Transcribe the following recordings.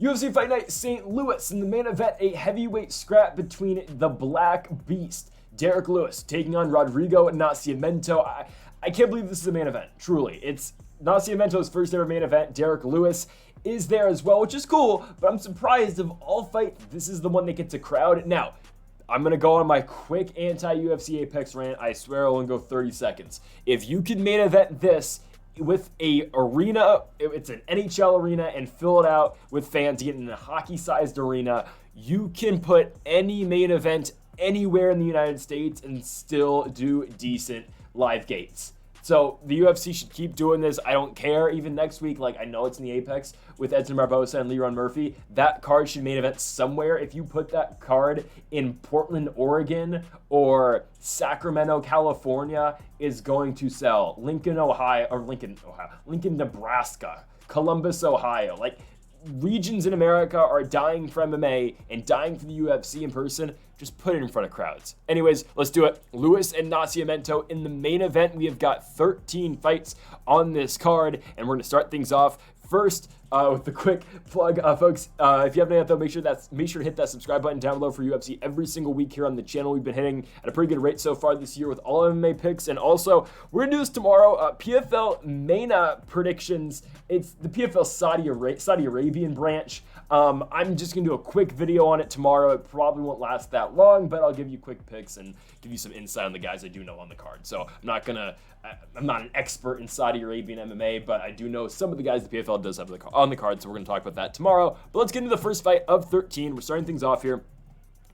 UFC Fight Night St. Louis in the main event, a heavyweight scrap between the Black Beast, Derek Lewis, taking on Rodrigo Nascimento. I can't believe this is a main event, truly. It's Nascimento's first ever main event. Derek Lewis is there as well, which is cool, but I'm surprised of all fights, this is the one that gets a crowd. Now, I'm going to go on my quick anti-UFC Apex rant. I swear I'll only go 30 seconds. If you could main event this with a arena, it's an NHL arena, and fill it out with fans, get in a hockey-sized arena, you can put any main event anywhere in the United States and still do decent live gates. So the UFC should keep doing this. I don't care. Even next week, like I know it's in the Apex with Edson Barbosa and Leron Murphy. That card should main event somewhere. If you put that card in Portland, Oregon or Sacramento, California, is going to sell. Lincoln, Nebraska, Columbus, Ohio. Like regions in America are dying for MMA and dying for the UFC in person. Just put it in front of crowds. Anyways, let's do it. Lewis and Nascimento in the main event. We have got 13 fights on this card, and we're going to start things off first with the quick plug, folks. If you haven't yet, though, make sure to hit that subscribe button down below for UFC every single week here on the channel. We've been hitting at a pretty good rate so far this year with all MMA picks, and also we're gonna do this tomorrow. PFL MENA predictions. It's the PFL Saudi Arabian branch. I'm just gonna do a quick video on it tomorrow. It probably won't last that long, but I'll give you quick picks and give you some insight on the guys I do know on the card. So I'm not an expert in Saudi Arabian MMA, but I do know some of the guys the PFL does have on the card, so we're going to talk about that tomorrow. But let's get into the first fight of 13. We're starting things off here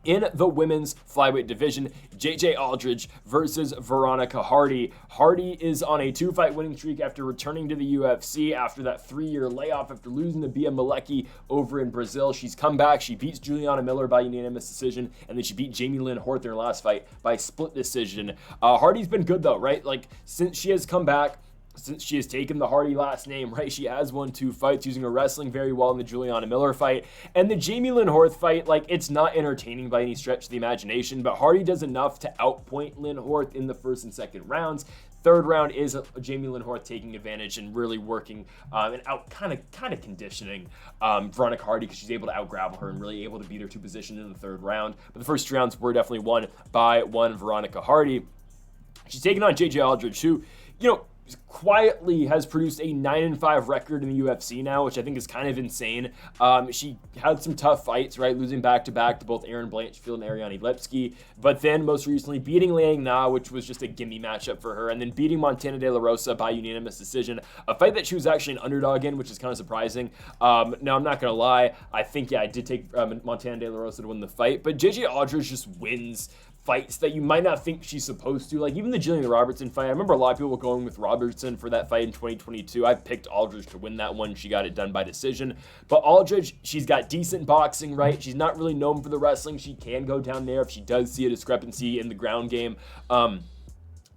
in the women's flyweight division. JJ Aldrich versus Veronica Hardy. Hardy is on a 2-fight winning streak after returning to the UFC after that 3-year layoff after losing to Bia Meckinney over in Brazil. She's come back. She beats Juliana Miller by unanimous decision, and then she beat Jamie Lynn Horth in her last fight by split decision. Hardy's been good though, right? Like since she has come back, since she has taken the Hardy last name, right? She has won 2 fights using her wrestling very well in the Juliana Miller fight. And the Jamie Lynn Horth fight, like, it's not entertaining by any stretch of the imagination, but Hardy does enough to outpoint Lynn Horth in the first and second rounds. Third round is Jamie Lynn Horth taking advantage and really working and out kind of conditioning Veronica Hardy, because she's able to out-grapple her and really able to beat her to position in the third round. But the first 2 rounds were definitely won by one Veronica Hardy. She's taking on JJ Aldrich, who, quietly has produced a 9-5 record in the UFC now, which I think is kind of insane. She had some tough fights, right? Losing back-to-back to both Erin Blanchfield and Ariane Lipski, but then most recently beating Liang Na, which was just a gimme matchup for her, and then beating Montana De La Rosa by unanimous decision, a fight that she was actually an underdog in, which is kind of surprising. Now, I'm not going to lie. I think, I did take Montana De La Rosa to win the fight, but JJ Aldrich just wins fights that you might not think she's supposed to. Like even the Jillian Robertson fight, I remember a lot of people going with Robertson for that fight in 2022. I picked Aldrich to win that one. She got it done by decision. But Aldrich, she's got decent boxing, right? She's not really known for the wrestling. She can go down there if she does see a discrepancy in the ground game.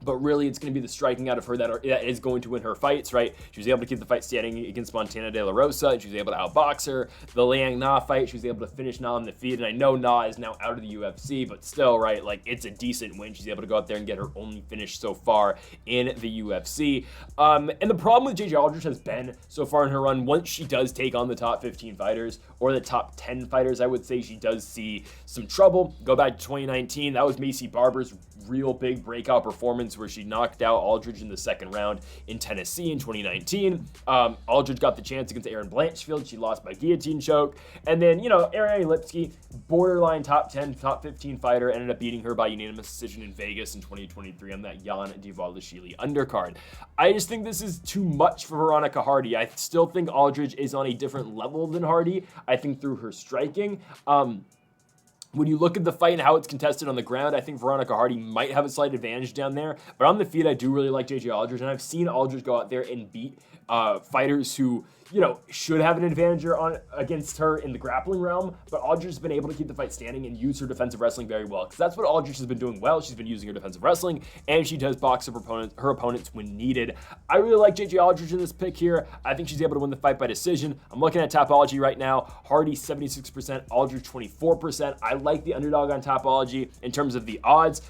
But really, it's going to be the striking out of her that is going to win her fights, right? She was able to keep the fight standing against Montana De La Rosa, and she was able to outbox her. The Liang Na fight, she was able to finish Na on the feet, and I know Na is now out of the UFC, but still, right, like, it's a decent win. She's able to go out there and get her only finish so far in the UFC. And the problem with JJ Aldrich has been, so far in her run, once she does take on the top 15 fighters, or the top 10 fighters, I would say, she does see some trouble. Go back to 2019, that was Macy Barber's real big breakout performance where she knocked out Aldrich in the second round in Tennessee in 2019. Aldrich got the chance against Erin Blanchfield. She lost by guillotine choke. And then, Ariane Lipski, borderline top 10, top 15 fighter, ended up beating her by unanimous decision in Vegas in 2023 on that Jan Dvalishvili undercard. I just think this is too much for Veronica Hardy. I still think Aldrich is on a different level than Hardy. I think through her striking. When you look at the fight and how it's contested on the ground, I think Veronica Hardy might have a slight advantage down there. But on the feet, I do really like JJ Aldrich, and I've seen Aldrich go out there and beat fighters who, should have an advantage against her in the grappling realm. But Aldrich has been able to keep the fight standing and use her defensive wrestling very well, because that's what Aldrich has been doing well. She's been using her defensive wrestling, and she does box her opponents when needed. I really like JJ Aldrich in this pick here. I think she's able to win the fight by decision. I'm looking at Topology right now. Hardy 76%, Aldrich 24%. I like the underdog on Topology in terms of the odds.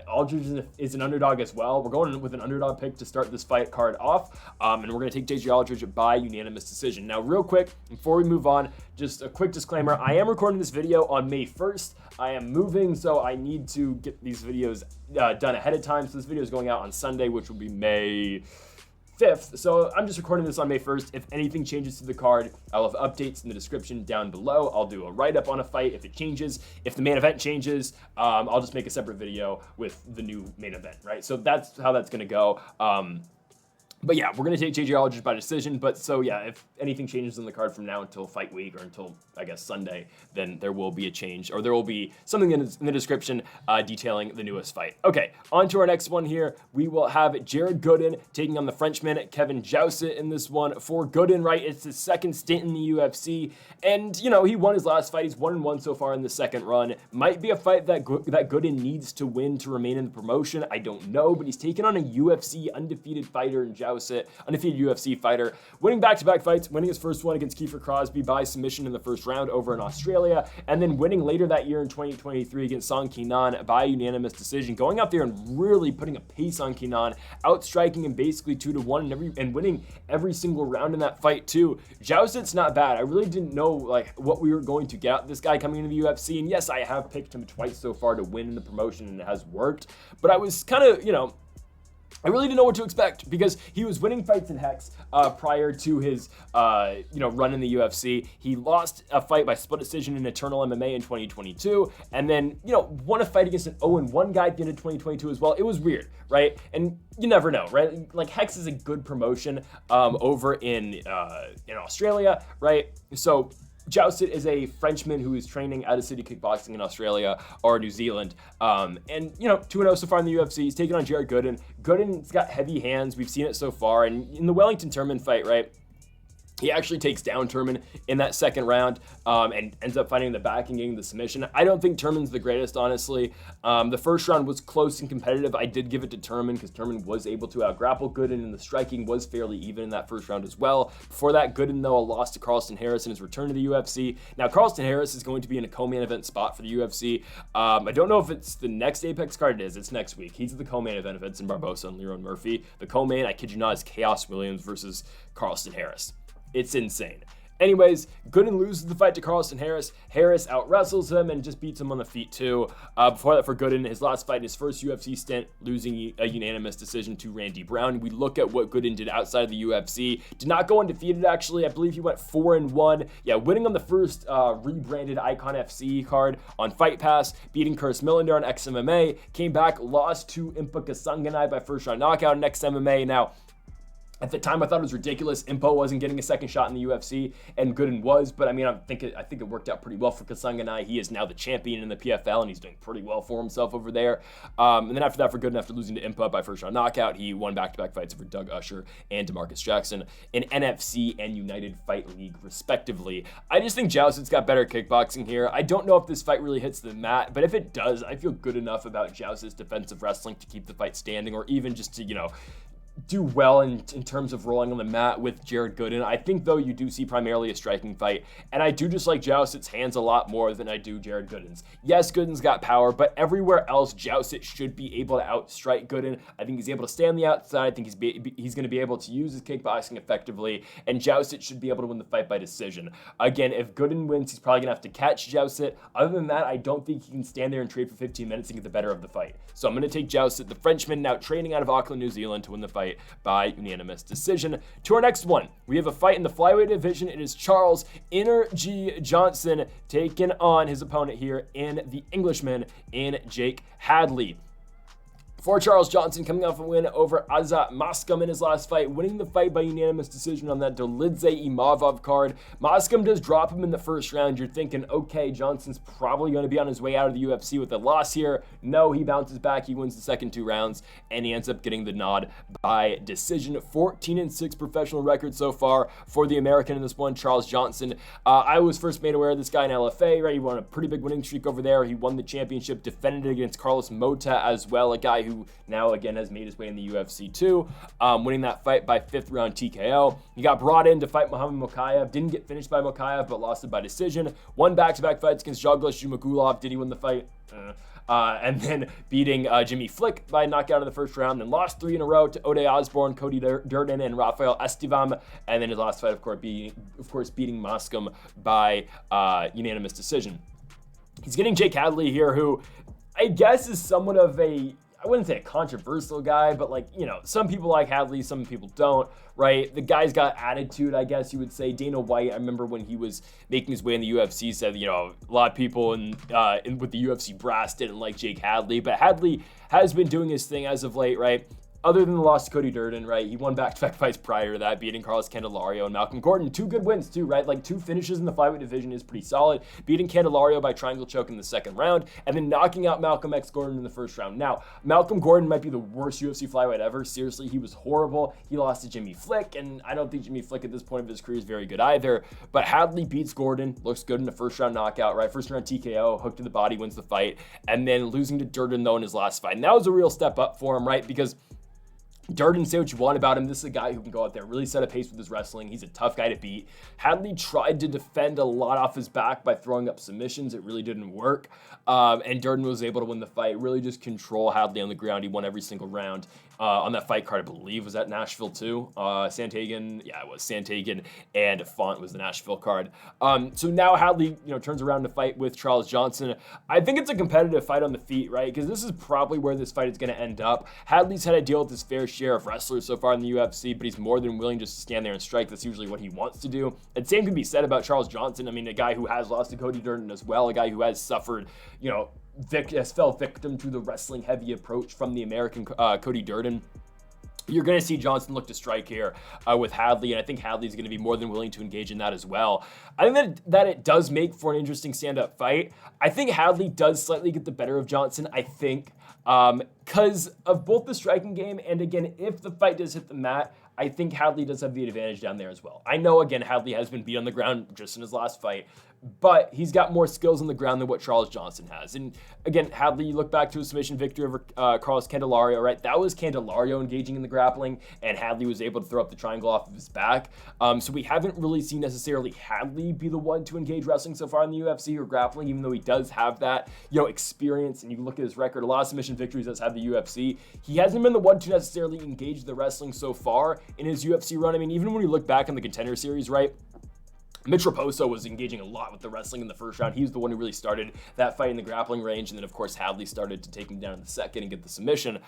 Aldrich is an underdog as well. We're going with an underdog pick to start this fight card off, and we're going to take JJ Aldrich by unanimous decision. Now, real quick, before we move on, just a quick disclaimer. I am recording this video on May 1st. I am moving, so I need to get these videos done ahead of time. So this video is going out on Sunday, which will be May 5th. So I'm just recording this on May 1st. If anything changes to the card, I'll have updates in the description down below. I'll do a write-up on a fight if it changes. If the main event changes, I'll just make a separate video with the new main event, right? So that's how that's going to go. But yeah, we're going to take JJ Aldrich by decision. But so yeah, if anything changes in the card from now until fight week or until, I guess, Sunday, then there will be a change, or there will be something in the description detailing the newest fight. Okay, on to our next one here. We will have Jared Gooden taking on the Frenchman Kevin Jousett in this one. For Gooden, right, it's his second stint in the UFC. And, you know, he won his last fight. He's 1-1 so far in the second run. Might be a fight that Gooden needs to win to remain in the promotion. I don't know, but he's taken on a UFC undefeated fighter in Jousett. Undefeated UFC fighter, winning back-to-back fights, winning his first one against Kiefer Crosby by submission in the first round over in Australia, and then winning later that year in 2023 against Song Kenan by unanimous decision, going out there and really putting a pace on Kenan, outstriking him basically 2-1 and winning every single round in that fight too. Jousett's not bad. I really didn't know like what we were going to get out of this guy coming into the UFC, and yes, I have picked him twice so far to win in the promotion, and it has worked, but I was kind of, you know, I really didn't know what to expect because he was winning fights in Hex prior to his, run in the UFC. He lost a fight by split decision in Eternal MMA in 2022, and then, won a fight against an 0-1 guy at the end of 2022 as well. It was weird, right? And you never know, right? Like Hex is a good promotion over in Australia, right? So Jousett is a Frenchman who is training out of city kickboxing in Australia or New Zealand. And, 2-0 so far in the UFC. He's taking on Jared Gooden. Gooden's got heavy hands. We've seen it so far. And in the Wellington Turman fight, right, he actually takes down Turman in that second round and ends up finding the back and getting the submission. I don't think Turman's the greatest, honestly. The first round was close and competitive. I did give it to Turman because Turman was able to out-grapple Gooden, and the striking was fairly even in that first round as well. Before that, Gooden, though, lost to Carlston Harris in his return to the UFC. Now, Carlston Harris is going to be in a co-main event spot for the UFC. I don't know if it's the next Apex card. It is. It's next week. He's at the co-main event of Edson Barbosa and Leron Murphy. The co-main, I kid you not, is Chaos Williams versus Carlston Harris. It's insane. Anyways, Gooden loses the fight to Carlston Harris. Harris out-wrestles him and just beats him on the feet too. Before that, for Gooden, his last fight in his first UFC stint, losing a unanimous decision to Randy Brown. We look at what Gooden did outside of the UFC. Did not go undefeated, actually. I believe he went 4-1. Yeah, winning on the first rebranded Icon FC card on Fight Pass, beating Curtis Millender on XMMA. Came back, lost to Impa Kasanganai by first round knockout in XMMA. Now, at the time, I thought it was ridiculous. Impo wasn't getting a second shot in the UFC, and Gooden was. But I mean, I think it worked out pretty well for Kasanganai. He is now the champion in the PFL, and he's doing pretty well for himself over there. And then after that, for Gooden, after losing to Impa by first round knockout, he won back-to-back fights over Doug Usher and DeMarcus Jackson in NFC and United Fight League, respectively. I just think Jousett's got better kickboxing here. I don't know if this fight really hits the mat, but if it does, I feel good enough about Jousett's defensive wrestling to keep the fight standing, or even just to, do well in terms of rolling on the mat with Jared Gooden. I think, though, you do see primarily a striking fight, and I do just like Jousett's hands a lot more than I do Jared Gooden's. Yes, Gooden's got power, but everywhere else, Jousett should be able to outstrike Gooden. I think he's able to stay on the outside. I think he's going to be able to use his kickboxing effectively, and Jousett should be able to win the fight by decision. Again, if Gooden wins, he's probably going to have to catch Jousett. Other than that, I don't think he can stand there and trade for 15 minutes and get the better of the fight. So I'm going to take Jousett, the Frenchman, now training out of Auckland, New Zealand, to win the fight by unanimous decision. To our next one, we have a fight in the flyweight division. It is Charles Energy Johnson taking on his opponent here in the Englishman in Jake Hadley. For Charles Johnson, coming off a win over Azat Mascom in his last fight, winning the fight by unanimous decision on that Dolidze Imavov card. Mascom does drop him in the first round. You're thinking, okay, Johnson's probably going to be on his way out of the UFC with a loss here. No, he bounces back. He wins the second two rounds, and he ends up getting the nod by decision. 14-6 professional record so far for the American in this one, Charles Johnson. I was first made aware of this guy in LFA, right? He won a pretty big winning streak over there. He won the championship, defended against Carlos Mota as well, a guy who who now again has made his way in the UFC too, winning that fight by 5th round TKO. He got brought in to fight Muhammad Mokaev, didn't get finished by Mokaev, but lost it by decision. Won back-to-back fights against Douglas Jumagulov. Did he win the fight? And then beating Jimmy Flick by knockout in the first round, then lost 3 in a row to Ode Osborne, Cody Durden, and Rafael Estivam, and then his last fight, of course, beating Moscom by unanimous decision. He's getting Jake Hadley here, who I guess is somewhat of a, I wouldn't say a controversial guy, but like, you know, some people like Hadley, some people don't, right? The guy's got attitude, I guess you would say. Dana White, I remember when he was making his way in the UFC, said, you know, a lot of people with the UFC brass didn't like Jake Hadley, but Hadley has been doing his thing as of late, right? Other than the loss to Cody Durden, right? He won back-to-back fights prior to that, beating Carlos Candelario and Malcolm Gordon. 2 good wins too, right? Like 2 finishes in the flyweight division is pretty solid. Beating Candelario by triangle choke in the second round, and then knocking out Malcolm X Gordon in the first round. Now, Malcolm Gordon might be the worst UFC flyweight ever. Seriously, he was horrible. He lost to Jimmy Flick, and I don't think Jimmy Flick at this point of his career is very good either. But Hadley beats Gordon, looks good in the first round knockout, right? First round TKO, hook to the body, wins the fight, and then losing to Durden though in his last fight. And that was a real step up for him, right? Because Durden, say what you want about him. This is a guy who can go out there, really set a pace with his wrestling. He's a tough guy to beat. Hadley tried to defend a lot off his back by throwing up submissions. It really didn't work. And Durden was able to win the fight, really just control Hadley on the ground. He won every single round. On that fight card, I believe, was that Nashville too? Santagan, yeah, it was Santagan, and Font was the Nashville card. So now Hadley, turns around to fight with Charles Johnson. I think it's a competitive fight on the feet, right? Because this is probably where this fight is going to end up. Hadley's had to deal with his fair share of wrestlers so far in the UFC, but he's more than willing just to stand there and strike. That's usually what he wants to do. And same can be said about Charles Johnson. I mean, a guy who has lost to Cody Durden as well, a guy who has suffered, has fell victim to the wrestling heavy approach from the American Cody Durden. You're going to see Johnson look to strike here with Hadley, and I think Hadley's going to be more than willing to engage in that as well. I think that it does make for an interesting stand-up fight. I think Hadley does slightly get the better of Johnson, I think, because of both the striking game, and again, if the fight does hit the mat, I think Hadley does have the advantage down there as well. I know, again, Hadley has been beat on the ground just in his last fight, but he's got more skills on the ground than what Charles Johnson has. And again, Hadley, you look back to his submission victory over Carlos Candelario, right? That was Candelario engaging in the grappling, and Hadley was able to throw up the triangle off of his back. So we haven't really seen necessarily Hadley be the one to engage wrestling so far in the UFC or grappling, even though he does have that, experience. And you look at his record, a lot of submission victories that's had the UFC. He hasn't been the one to necessarily engage the wrestling so far in his UFC run. I mean, even when you look back on the Contender Series, right? Mitch Raposo was engaging a lot with the wrestling in the first round. He was the one who really started that fight in the grappling range. And then, of course, Hadley started to take him down in the second and get the submission.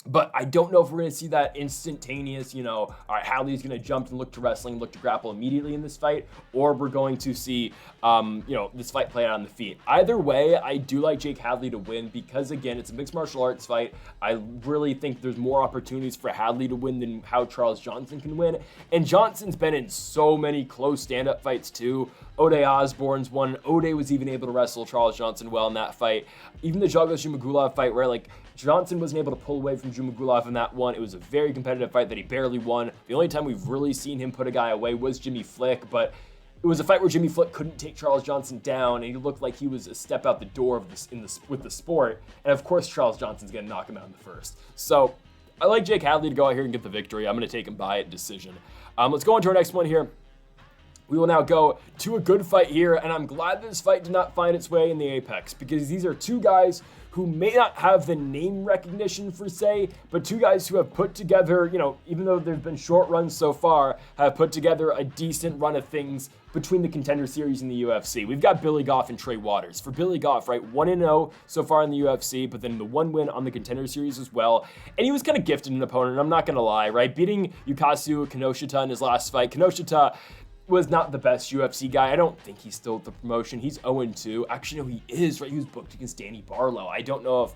But I don't know if we're going to see that instantaneous, all right, Hadley's going to jump and look to wrestling, look to grapple immediately in this fight, or we're going to see, this fight play out on the feet. Either way, I do like Jake Hadley to win because, again, it's a mixed martial arts fight. I really think there's more opportunities for Hadley to win than how Charles Johnson can win. And Johnson's been in so many close stand-up fights, too. Ode Osborne's one. Ode was even able to wrestle Charles Johnson well in that fight. Even the Douglas Jumagulov fight where, Johnson wasn't able to pull away from Jumagulov in that one. It was a very competitive fight that he barely won. The only time we've really seen him put a guy away was Jimmy Flick, but it was a fight where Jimmy Flick couldn't take Charles Johnson down, and he looked like he was a step out the door with the sport. And of course, Charles Johnson's going to knock him out in the first. So I like Jake Hadley to go out here and get the victory. I'm going to take him by decision. Let's go on to our next one here. We will now go to a good fight here, and I'm glad this fight did not find its way in the Apex, because these are two guys who may not have the name recognition per se, but two guys who have put together, even though there's been short runs so far, have put together a decent run of things between the Contender Series and the UFC. We've got Billy Goff and Trey Waters. For Billy Goff, right, 1-0 so far in the UFC, but then the one win on the Contender Series as well. And he was kind of gifted an opponent, I'm not going to lie, right? Beating Yukatsu Kinoshita in his last fight. Kinoshita was not the best UFC guy. I don't think he's still at the promotion. He's 0-2. Actually, no, he is, right? He was booked against Danny Barlow. I don't know if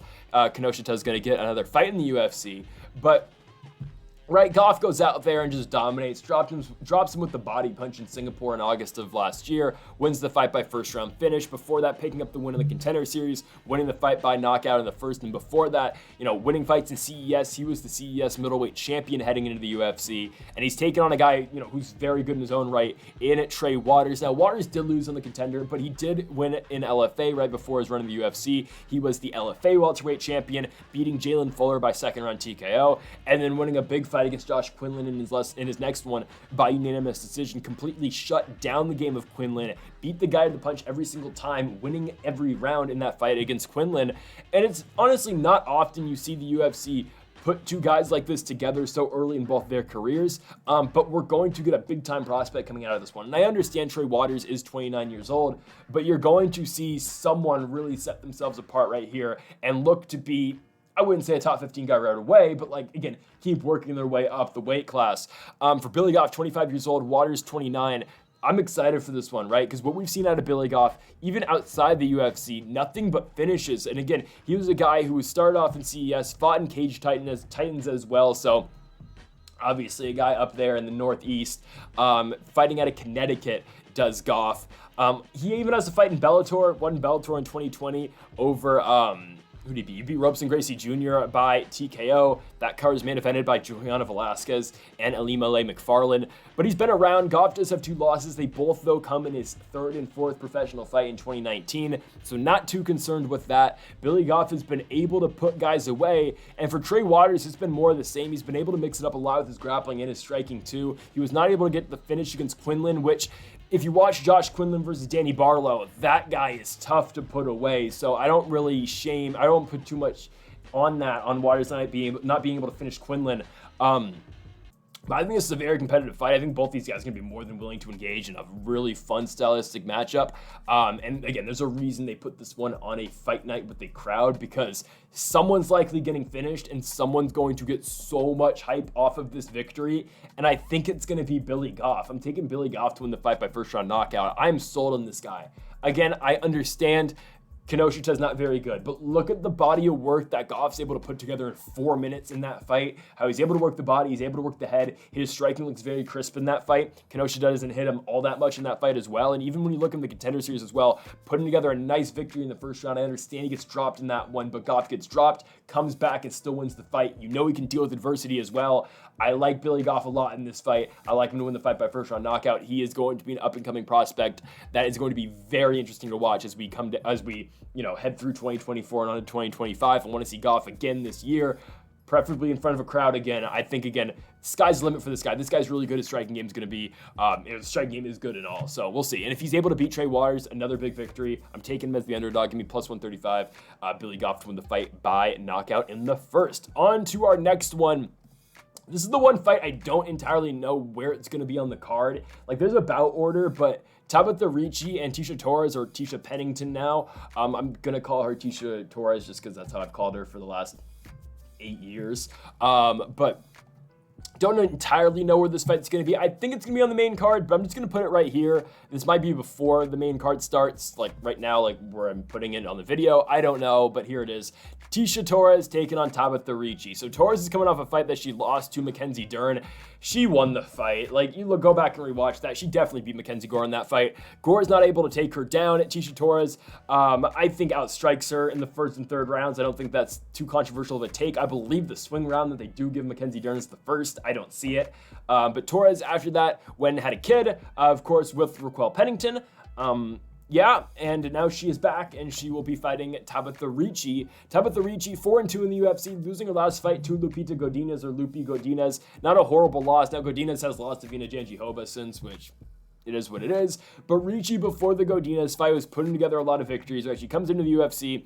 Kinoshita is going to get another fight in the UFC, but Right, Goff goes out there and just dominates, drops him with the body punch in Singapore in August of last year, wins the fight by first round finish. Before that, picking up the win in the Contender Series, winning the fight by knockout in the first, and before that, winning fights in CES. He was the CES middleweight champion heading into the UFC, and he's taken on a guy, who's very good in his own right, in Trey Waters. Now, Waters did lose on the Contender, but he did win in LFA right before his run in the UFC. He was the LFA welterweight champion, beating Jalen Fuller by second round TKO, and then winning a big fight against Josh Quinlan in his next one by unanimous decision. Completely shut down the game of Quinlan, beat the guy to the punch every single time, winning every round in that fight against Quinlan. And it's honestly not often you see the UFC put two guys like this together so early in both their careers, but we're going to get a big time prospect coming out of this one. And I understand Trey Waters is 29 years old, but you're going to see someone really set themselves apart right here and look to be, I wouldn't say a top 15 guy right away, but again, keep working their way up the weight class. For Billy Goff, 25 years old, Waters 29. I'm excited for this one, right? Because what we've seen out of Billy Goff, even outside the UFC, nothing but finishes. And again, he was a guy who started off in CES, fought in Cage Titans as well. So obviously a guy up there in the Northeast, fighting out of Connecticut does Goff. He even has a fight in Bellator, won Bellator in 2020 over, who did he beat? He beat Robeson Gracie Jr. by TKO. That card is main evented by Juliana Velasquez and Elimele McFarland. But he's been around. Goff does have 2 losses. They both, though, come in his 3rd and 4th professional fight in 2019. So not too concerned with that. Billy Goff has been able to put guys away. And for Trey Waters, it's been more of the same. He's been able to mix it up a lot with his grappling and his striking, too. He was not able to get the finish against Quinlan, which, if you watch Josh Quinlan versus Danny Barlow, that guy is tough to put away. So I don't put too much on that, on Waters not being able to finish Quinlan. But I think this is a very competitive fight. I think both these guys are going to be more than willing to engage in a really fun stylistic matchup. And again, there's a reason they put this one on a fight night with a crowd, because someone's likely getting finished and someone's going to get so much hype off of this victory. And I think it's going to be Billy Goff. I'm taking Billy Goff to win the fight by first round knockout. I'm sold on this guy. Again, I understand Kenosha is not very good, but look at the body of work that Goff's able to put together in 4 minutes in that fight. How he's able to work the body, he's able to work the head. His striking looks very crisp in that fight. Kenosha doesn't hit him all that much in that fight as well. And even when you look in the Contender Series as well, putting together a nice victory in the first round. I understand he gets dropped in that one, but Goff gets dropped, comes back and still wins the fight. He can deal with adversity as well. I like Billy Goff a lot in this fight. I like him to win the fight by first round knockout. He is going to be an up and coming prospect that is going to be very interesting to watch as we head through 2024 and on to 2025. I want to see Goff again this year, preferably in front of a crowd again. I think, again, sky's the limit for this guy. This guy's really good. His striking game is going to be, his striking game is good and all. So we'll see. And if he's able to beat Trey Waters, another big victory. I'm taking him as the underdog. Give me plus 135. Billy Goff to win the fight by knockout in the first. On to our next one. This is the one fight I don't entirely know where it's going to be on the card. There's a bout order, but Tabitha Ricci and Tisha Torres, or Tisha Pennington now. I'm going to call her Tisha Torres just because that's how I've called her for the last 8 years. But don't entirely know where this fight's going to be. I think it's going to be on the main card, but I'm just going to put it right here. This might be before the main card starts, right now, where I'm putting it on the video. I don't know, but here it is. Tisha Torres taking on Tabitha Ricci. So Torres is coming off a fight that she lost to Mackenzie Dern. She won the fight. Go back and rewatch that. She definitely beat Mackenzie Gore in that fight. Gore is not able to take her down. Tisha Torres, I think, outstrikes her in the first and third rounds. I don't think that's too controversial of a take. I believe the swing round that they do give Mackenzie Dern is the first. I don't see it. But Torres, after that, went and had a kid, of course, with Raquel Pennington. And now she is back, and she will be fighting Tabitha Ricci. Tabitha Ricci, 4-2 in the UFC, losing her last fight to Lupita Godinez, or Lupi Godinez. Not a horrible loss. Now, Godinez has lost to Vina Jandiroba since, which it is what it is. But Ricci, before the Godinez fight, was putting together a lot of victories. Right? She comes into the UFC,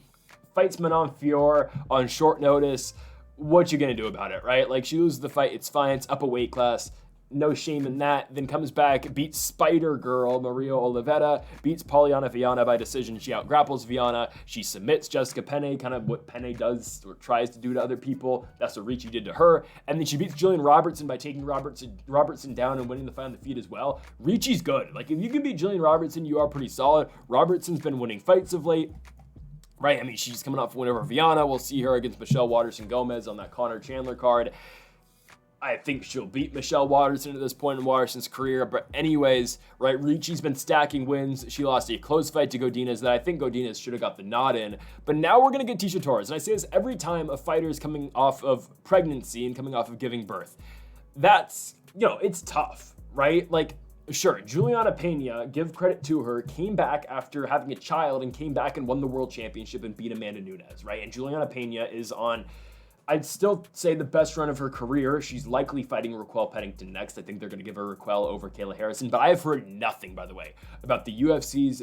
fights Manon Fior on short notice. What you gonna do about it, right? She loses the fight. It's fine. It's up a weight class. No shame in that. Then comes back, beats Spider Girl, Maria Oliveira, beats Poliana Viana by decision. She out-grapples Viana. She submits Jessica Penne, kind of what Penne does or tries to do to other people. That's what Ricci did to her. And then she beats Jillian Robertson by taking Robertson down and winning the fight on the feet as well. Ricci's good. If you can beat Jillian Robertson, you are pretty solid. Robertson's been winning fights of late. Right? I mean, she's coming off a win over Viana. We'll see her against Michelle Waterson Gomez on that Connor Chandler card. I think she'll beat Michelle Waterson at this point in Waterson's career. But anyways, right, Ricci's been stacking wins. She lost a close fight to Godinez that I think Godinez should have got the nod in. But now we're going to get Tecia Torres. And I say this every time a fighter is coming off of pregnancy and coming off of giving birth. That's, it's tough, right? Like, sure, Juliana Pena, give credit to her, came back after having a child and came back and won the world championship and beat Amanda Nunes, right? And Juliana Pena is on, I'd still say, the best run of her career. She's likely fighting Raquel Pennington next. I think they're going to give her Raquel over Kayla Harrison. But I have heard nothing, by the way, about the UFC's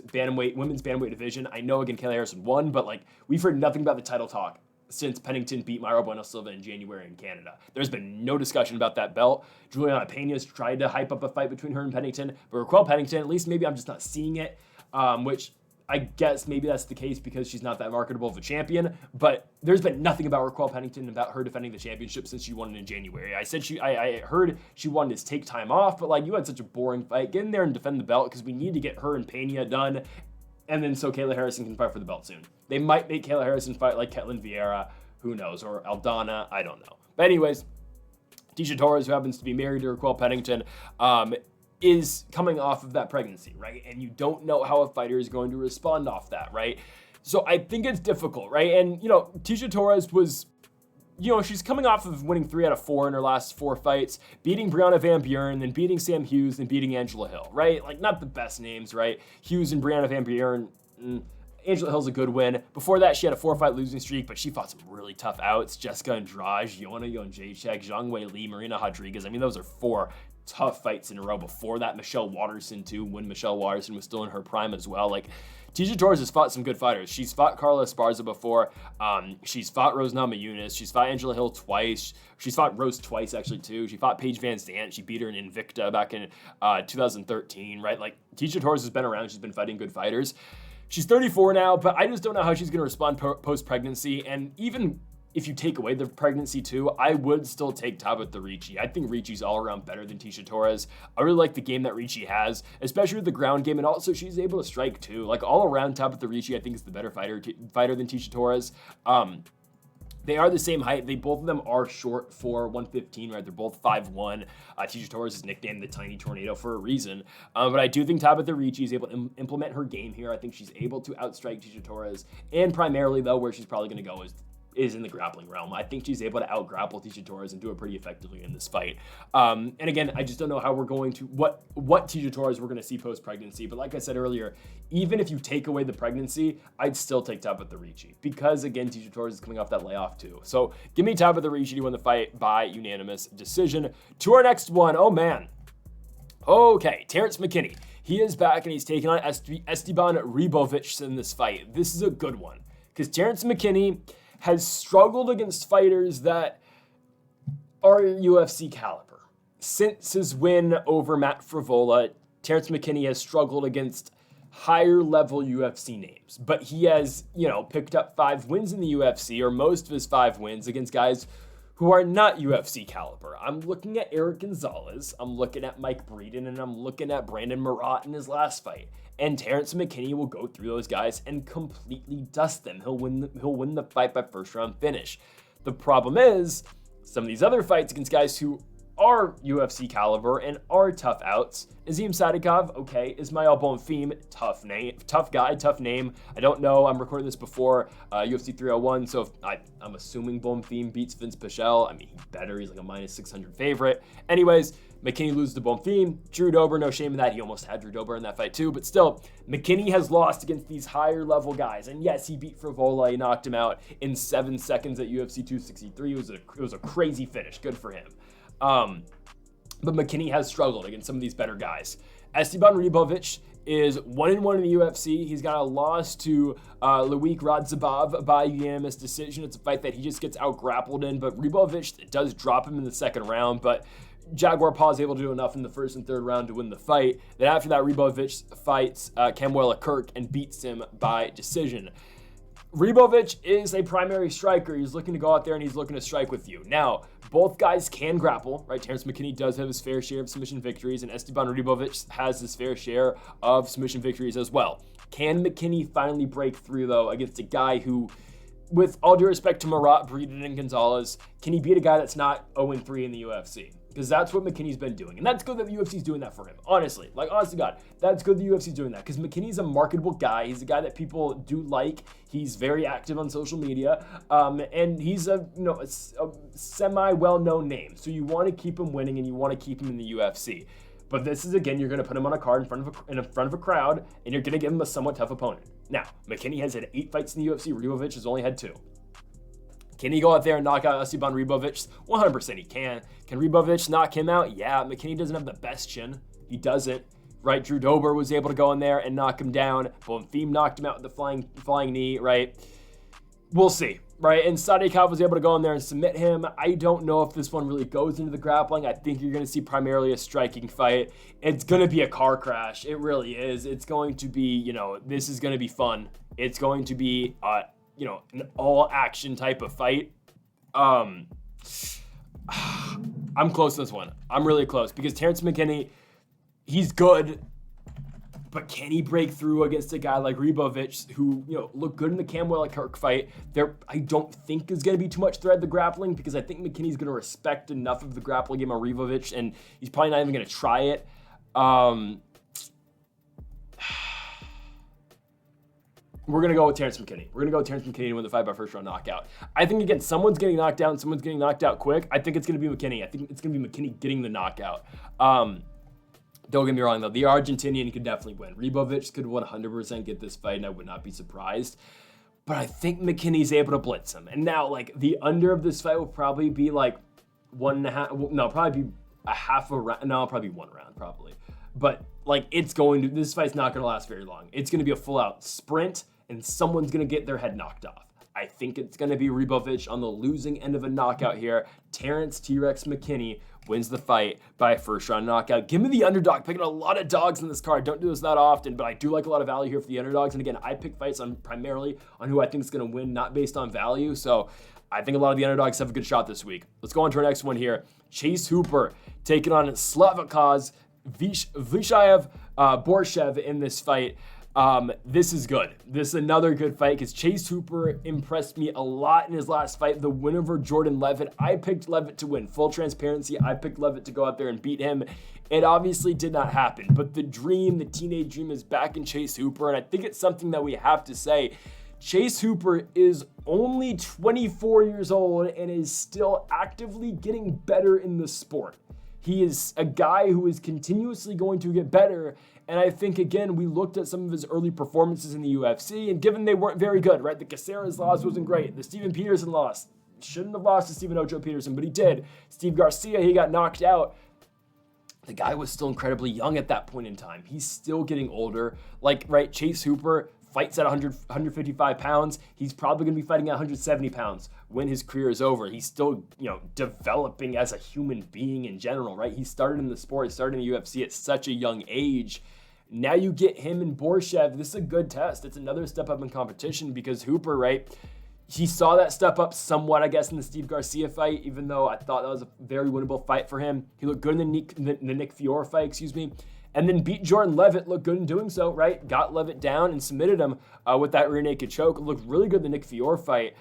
women's bantamweight division. I know, again, Kayla Harrison won, but we've heard nothing about the title talk since Pennington beat Mayra Bueno Silva in January in Canada. There's been no discussion about that belt. Juliana Pena's tried to hype up a fight between her and Pennington, but Raquel Pennington, at least maybe I'm just not seeing it, which I guess maybe that's the case because she's not that marketable of a champion, but there's been nothing about Raquel Pennington about her defending the championship since she won it in January. I heard she wanted to take time off, but you had such a boring fight. Get in there and defend the belt because we need to get her and Pena done. And then so Kayla Harrison can fight for the belt soon. They might make Kayla Harrison fight like Ketlin Vieira, who knows, or Aldana, I don't know. But anyways, Tecia Torres, who happens to be married to Raquel Pennington, is coming off of that pregnancy, right? And you don't know how a fighter is going to respond off that, right? So I think it's difficult, right? And, Tecia Torres was, she's coming off of winning 3 out of 4 in her last 4 fights, beating Brianna Van Buren, then beating Sam Hughes, then beating Angela Hill, right? Not the best names, right? Hughes and Brianna Van Buren, Angela Hill's a good win. Before that, she had a 4-fight losing streak, but she fought some really tough outs. Jessica Andrade, Yona Jędrzejczyk, Zhang Wei Li, Marina Rodriguez. I mean, those are 4 tough fights in a row. Before that, Michelle Waterson, too, when Michelle Waterson was still in her prime as well. Tecia Torres has fought some good fighters. She's fought Carla Esparza before. She's fought Rose Namajunas. She's fought Angela Hill twice. She's fought Rose twice, actually, too. She fought Paige Van Zandt. She beat her in Invicta back in 2013, right? Tecia Torres has been around. She's been fighting good fighters. She's 34 now, but I just don't know how she's going to respond post-pregnancy. And even if you take away the pregnancy too, I would still take Tabitha Ricci. I think Ricci's all around better than Tecia Torres. I really like the game that Ricci has, especially with the ground game, and also she's able to strike too. All around, Tabitha Ricci, I think, is the better fighter than Tecia Torres. They are the same height. Both of them are short for 115, right? They're both 5'1". Tecia Torres is nicknamed the Tiny Tornado for a reason. But I do think Tabitha Ricci is able to implement her game here. I think she's able to outstrike Tecia Torres. And primarily, though, where she's probably going to go is in the grappling realm. I think she's able to out-grapple Tecia Torres and do it pretty effectively in this fight. And again, I just don't know how we're going to, what Tecia Torres we're going to see post-pregnancy. But like I said earlier, even if you take away the pregnancy, I'd still take Tabitha Ricci. Because again, Tecia Torres is coming off that layoff too. So give me Tabitha Ricci to win the fight by unanimous decision. To our next one, oh man. Okay, Terrence McKinney. He is back and he's taking on Esteban Ribovics in this fight. This is a good one. Because Terrence McKinney has struggled against fighters that are UFC caliber. Since his win over Matt Frivola, Terrence McKinney has struggled against higher level UFC names. But he has, picked up 5 wins in the UFC, or most of his 5 wins against guys who are not UFC caliber. I'm looking at Eric Gonzalez, I'm looking at Mike Breeden, and I'm looking at Brandon Marat in his last fight. And Terrence McKinney will go through those guys and completely dust them. He'll win the fight by first round finish. The problem is, some of these other fights against guys who are UFC caliber and are tough outs. Azim Sadikov, okay. Ismail Bonfim, tough name, tough guy, tough name. I don't know. I'm recording this before UFC 301, so if I'm assuming Bonfim beats Vince Pichel. I mean, he better. He's like a minus 600 favorite. Anyways, McKinney loses to Bonfim. Drew Dober, no shame in that. He almost had Drew Dober in that fight too. But still, McKinney has lost against these higher level guys. And yes, he beat Frivola. He knocked him out in 7 seconds at UFC 263. It was a crazy finish. Good for him. But McKinney has struggled against some of these better guys. Esteban Ribovics is 1-1 in the UFC. He's got a loss to Loic Ruziboev by unanimous decision. It's a fight that he just gets out-grappled in, but Ribovics does drop him in the second round, but Jaguar Paw is able to do enough in the first and third round to win the fight. Then after that, Ribovics fights Camuela Kirk and beats him by decision. Ribovics is a primary striker. He's looking to go out there and he's looking to strike with you. Now, both guys can grapple, right? Terrence McKinney does have his fair share of submission victories, and Esteban Ribovics has his fair share of submission victories as well. Can McKinney finally break through, though, against a guy who with all due respect to Marat, Breeden, and Gonzalez, can he beat a guy that's not 0-3 in the UFC? Because that's what McKinney's been doing. And that's good that the UFC's doing that for him. Honestly. Like, honest to God. That's good the UFC's doing that. Because McKinney's a marketable guy. He's a guy that people do like. He's very active on social media. And he's a semi-well-known name. So you want to keep him winning and you want to keep him in the UFC. But this is, again, you're going to put him on a card in front of a crowd, and you're going to give him a somewhat tough opponent. Now, McKinney has had 8 fights in the UFC. Ribovics has only had 2. Can he go out there and knock out Esteban Ribovics? 100% he can. Can Ribovics knock him out? Yeah, McKinney doesn't have the best chin. He doesn't. Right? Drew Dober was able to go in there and knock him down. Bonfim knocked him out with the flying knee, right? We'll see. Right, and Sadikov was able to go in there and submit him. I don't know if this one really goes into the grappling. I think you're going to see primarily a striking fight. It's going to be a car crash. It really is. It's going to be, this is going to be fun. It's going to be, an all-action type of fight. I'm close to this one. I'm really close because Terrence McKinney, he's good. But can he break through against a guy like Ribovics, who, looked good in the Camwell Kirk fight? I don't think is going to be too much thread the grappling because I think McKinney's going to respect enough of the grappling game on Ribovics, and he's probably not even going to try it. We're going to go with Terrence McKinney. We're going to go with Terrence McKinney to win the fight by first round knockout. I think, again, someone's getting knocked down, someone's getting knocked out quick. I think it's going to be McKinney. I think it's going to be McKinney getting the knockout. Don't get me wrong, though. The Argentinian could definitely win. Ribovics could 100% get this fight, and I would not be surprised. But I think McKinney's able to blitz him. And now, the under of this fight will probably be, 1.5... No, probably be a half a round. No, probably 1 round, probably. But, this fight's not going to last very long. It's going to be a full-out sprint, and someone's going to get their head knocked off. I think it's going to be Ribovics on the losing end of a knockout here. Terrence T-Rex McKinney wins the fight by a first-round knockout. Give me the underdog. Picking a lot of dogs in this card. Don't do this that often, but I do like a lot of value here for the underdogs. And again, I pick fights primarily on who I think is going to win, not based on value. So I think a lot of the underdogs have a good shot this week. Let's go on to our next one here. Chase Hooper taking on Slavakaz Vishayev Borshchev in this fight. This is good. This is another good fight because Chase Hooper impressed me a lot in his last fight. The win over Jordan Levitt. I picked Levitt to win. Full transparency, I picked Levitt to go out there and beat him. It obviously did not happen, but the teenage dream is back in Chase Hooper, and I think it's something that we have to say. Chase Hooper is only 24 years old and is still actively getting better in the sport. He is a guy who is continuously going to get better. And I think, again, we looked at some of his early performances in the UFC, and given they weren't very good, right? The Caceres loss wasn't great. The Steven Peterson loss, shouldn't have lost to Steven Ocho Peterson, but he did. Steve Garcia, he got knocked out. The guy was still incredibly young at that point in time. He's still getting older. Right, Chase Hooper fights at 155 pounds. He's probably going to be fighting at 170 pounds when his career is over. He's still, developing as a human being in general, right? He started in the sport, he started in the UFC at such a young age. Now you get him and Borshchev. This is a good test. It's another step up in competition because Hooper, right, he saw that step up somewhat, I guess, in the Steve Garcia fight, even though I thought that was a very winnable fight for him. He looked good in the Nick Fiore fight, and then beat Jordan Levitt, looked good in doing so, right? Got Levitt down and submitted him with that rear naked choke. Looked really good in the Nick Fiore fight.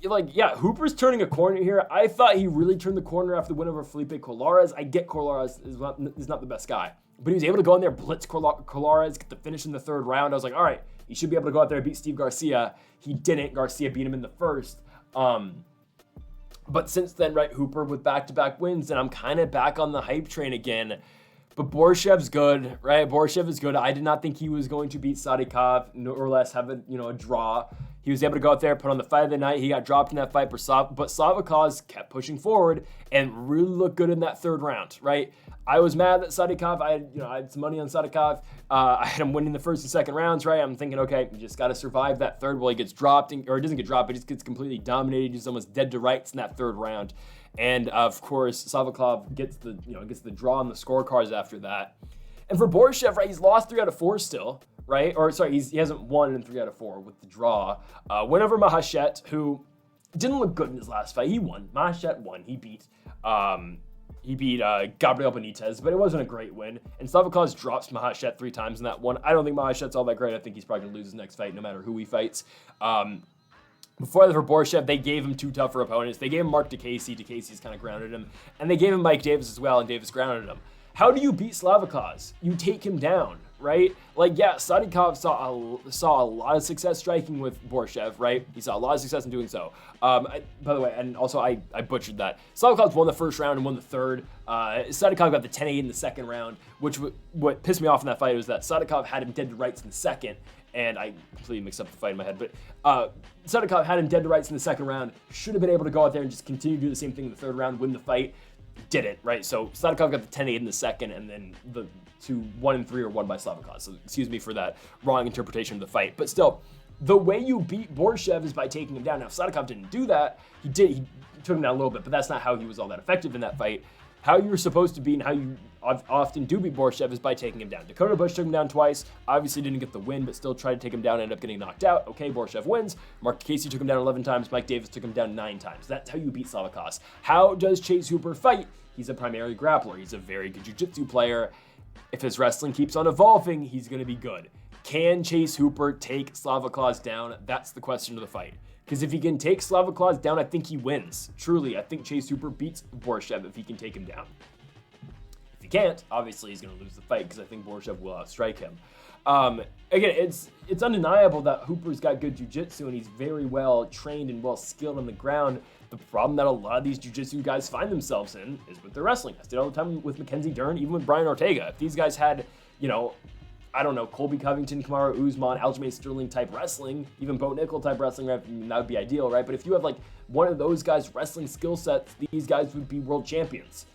Hooper's turning a corner here. I thought he really turned the corner after the win over Felipe Colares. I get Colares is not the best guy, but he was able to go in there, blitz Colares, get the finish in the 3rd round. I was like, all right, he should be able to go out there and beat Steve Garcia. He didn't. Garcia beat him in the 1st. But since then, right, Hooper with back-to-back wins, and I'm kind of back on the hype train again. But Borshchev's good, right? Borshchev is good. I did not think he was going to beat Sadikov, or less have a draw. He was able to go out there, put on the fight of the night. He got dropped in that fight, but Slavakaz kept pushing forward and really looked good in that 3rd round, right? I was mad that Sadikov, I had some money on Sadikov. I had him winning the 1st and 2nd rounds, right? I'm thinking, okay, you just got to survive that 3rd. Well, he gets dropped, or he doesn't get dropped, but he just gets completely dominated. He's almost dead to rights in that 3rd round. And of course, Slavakov gets the draw on the scorecards after that. And for Borshchev, right, he's lost 3 out of 4 still, right? Or sorry, he hasn't won in 3 out of 4 with the draw. Went over Mahashet, who didn't look good in his last fight. He won. Mahashet won. He beat Gabriel Benitez, but it wasn't a great win. And Slavakaz drops Mahashet 3 times in that one. I don't think Mahashet's all that great. I think he's probably going to lose his next fight no matter who he fights. Before that, for Borshchev, they gave him 2 tougher opponents. They gave him Mark DeCasey. DeCasey's kind of grounded him. And they gave him Mike Davis as well, and Davis grounded him. How do you beat Slavikos? You take him down, right? Like, yeah, Sadikov saw a lot of success striking with Borshchev, right? He saw a lot of success in doing so. By the way, and also I butchered that. Slavikov won the first round and won the third. Sadikov got the 10-8 in the second round, which what pissed me off in that fight was that Sadikov had him dead to rights in the second, and I completely mixed up the fight in my head, but Sadikov had him dead to rights in the second round. Should have been able to go out there and just continue to do the same thing in the third round, win the fight. Didn't, right? So Sadikov got the 10-8 in the second, and then the 1 and 3 are won by Slavikov. So excuse me for that wrong interpretation of the fight. But still, the way you beat Borshchev is by taking him down. Now, if Sadikov didn't do that, he took him down a little bit, but that's not how he was all that effective in that fight. How you're supposed to beat and how you often do beat Borshchev is by taking him down. Dakota Bush took him down twice, obviously didn't get the win, but still tried to take him down and ended up getting knocked out. Okay, Borshchev wins. Mark Casey took him down 11 times. Mike Davis took him down 9 times. That's how you beat Slavikos. How does Chase Hooper fight? He's a primary grappler. He's a very good jiu-jitsu player. If his wrestling keeps on evolving, he's going to be good. Can Chase Hooper take Slavikos down? That's the question of the fight. Because if he can take Slavikos down, I think he wins. Truly, I think Chase Hooper beats Borshchev if he can take him down. If he can't, obviously he's going to lose the fight because I think Borshchev will outstrike him. Again, it's undeniable that Hooper's got good jiu-jitsu and he's very well trained and well skilled on the ground. The problem that a lot of these jiu-jitsu guys find themselves in is with their wrestling. I did all the time with Mackenzie Dern, even with Brian Ortega. If these guys had, I don't know, Colby Covington, Kamaru Usman, Aljamain Sterling type wrestling, even Bo Nickel type wrestling, right? I mean, that would be ideal, right? But if you have like one of those guys' wrestling skill sets, these guys would be world champions.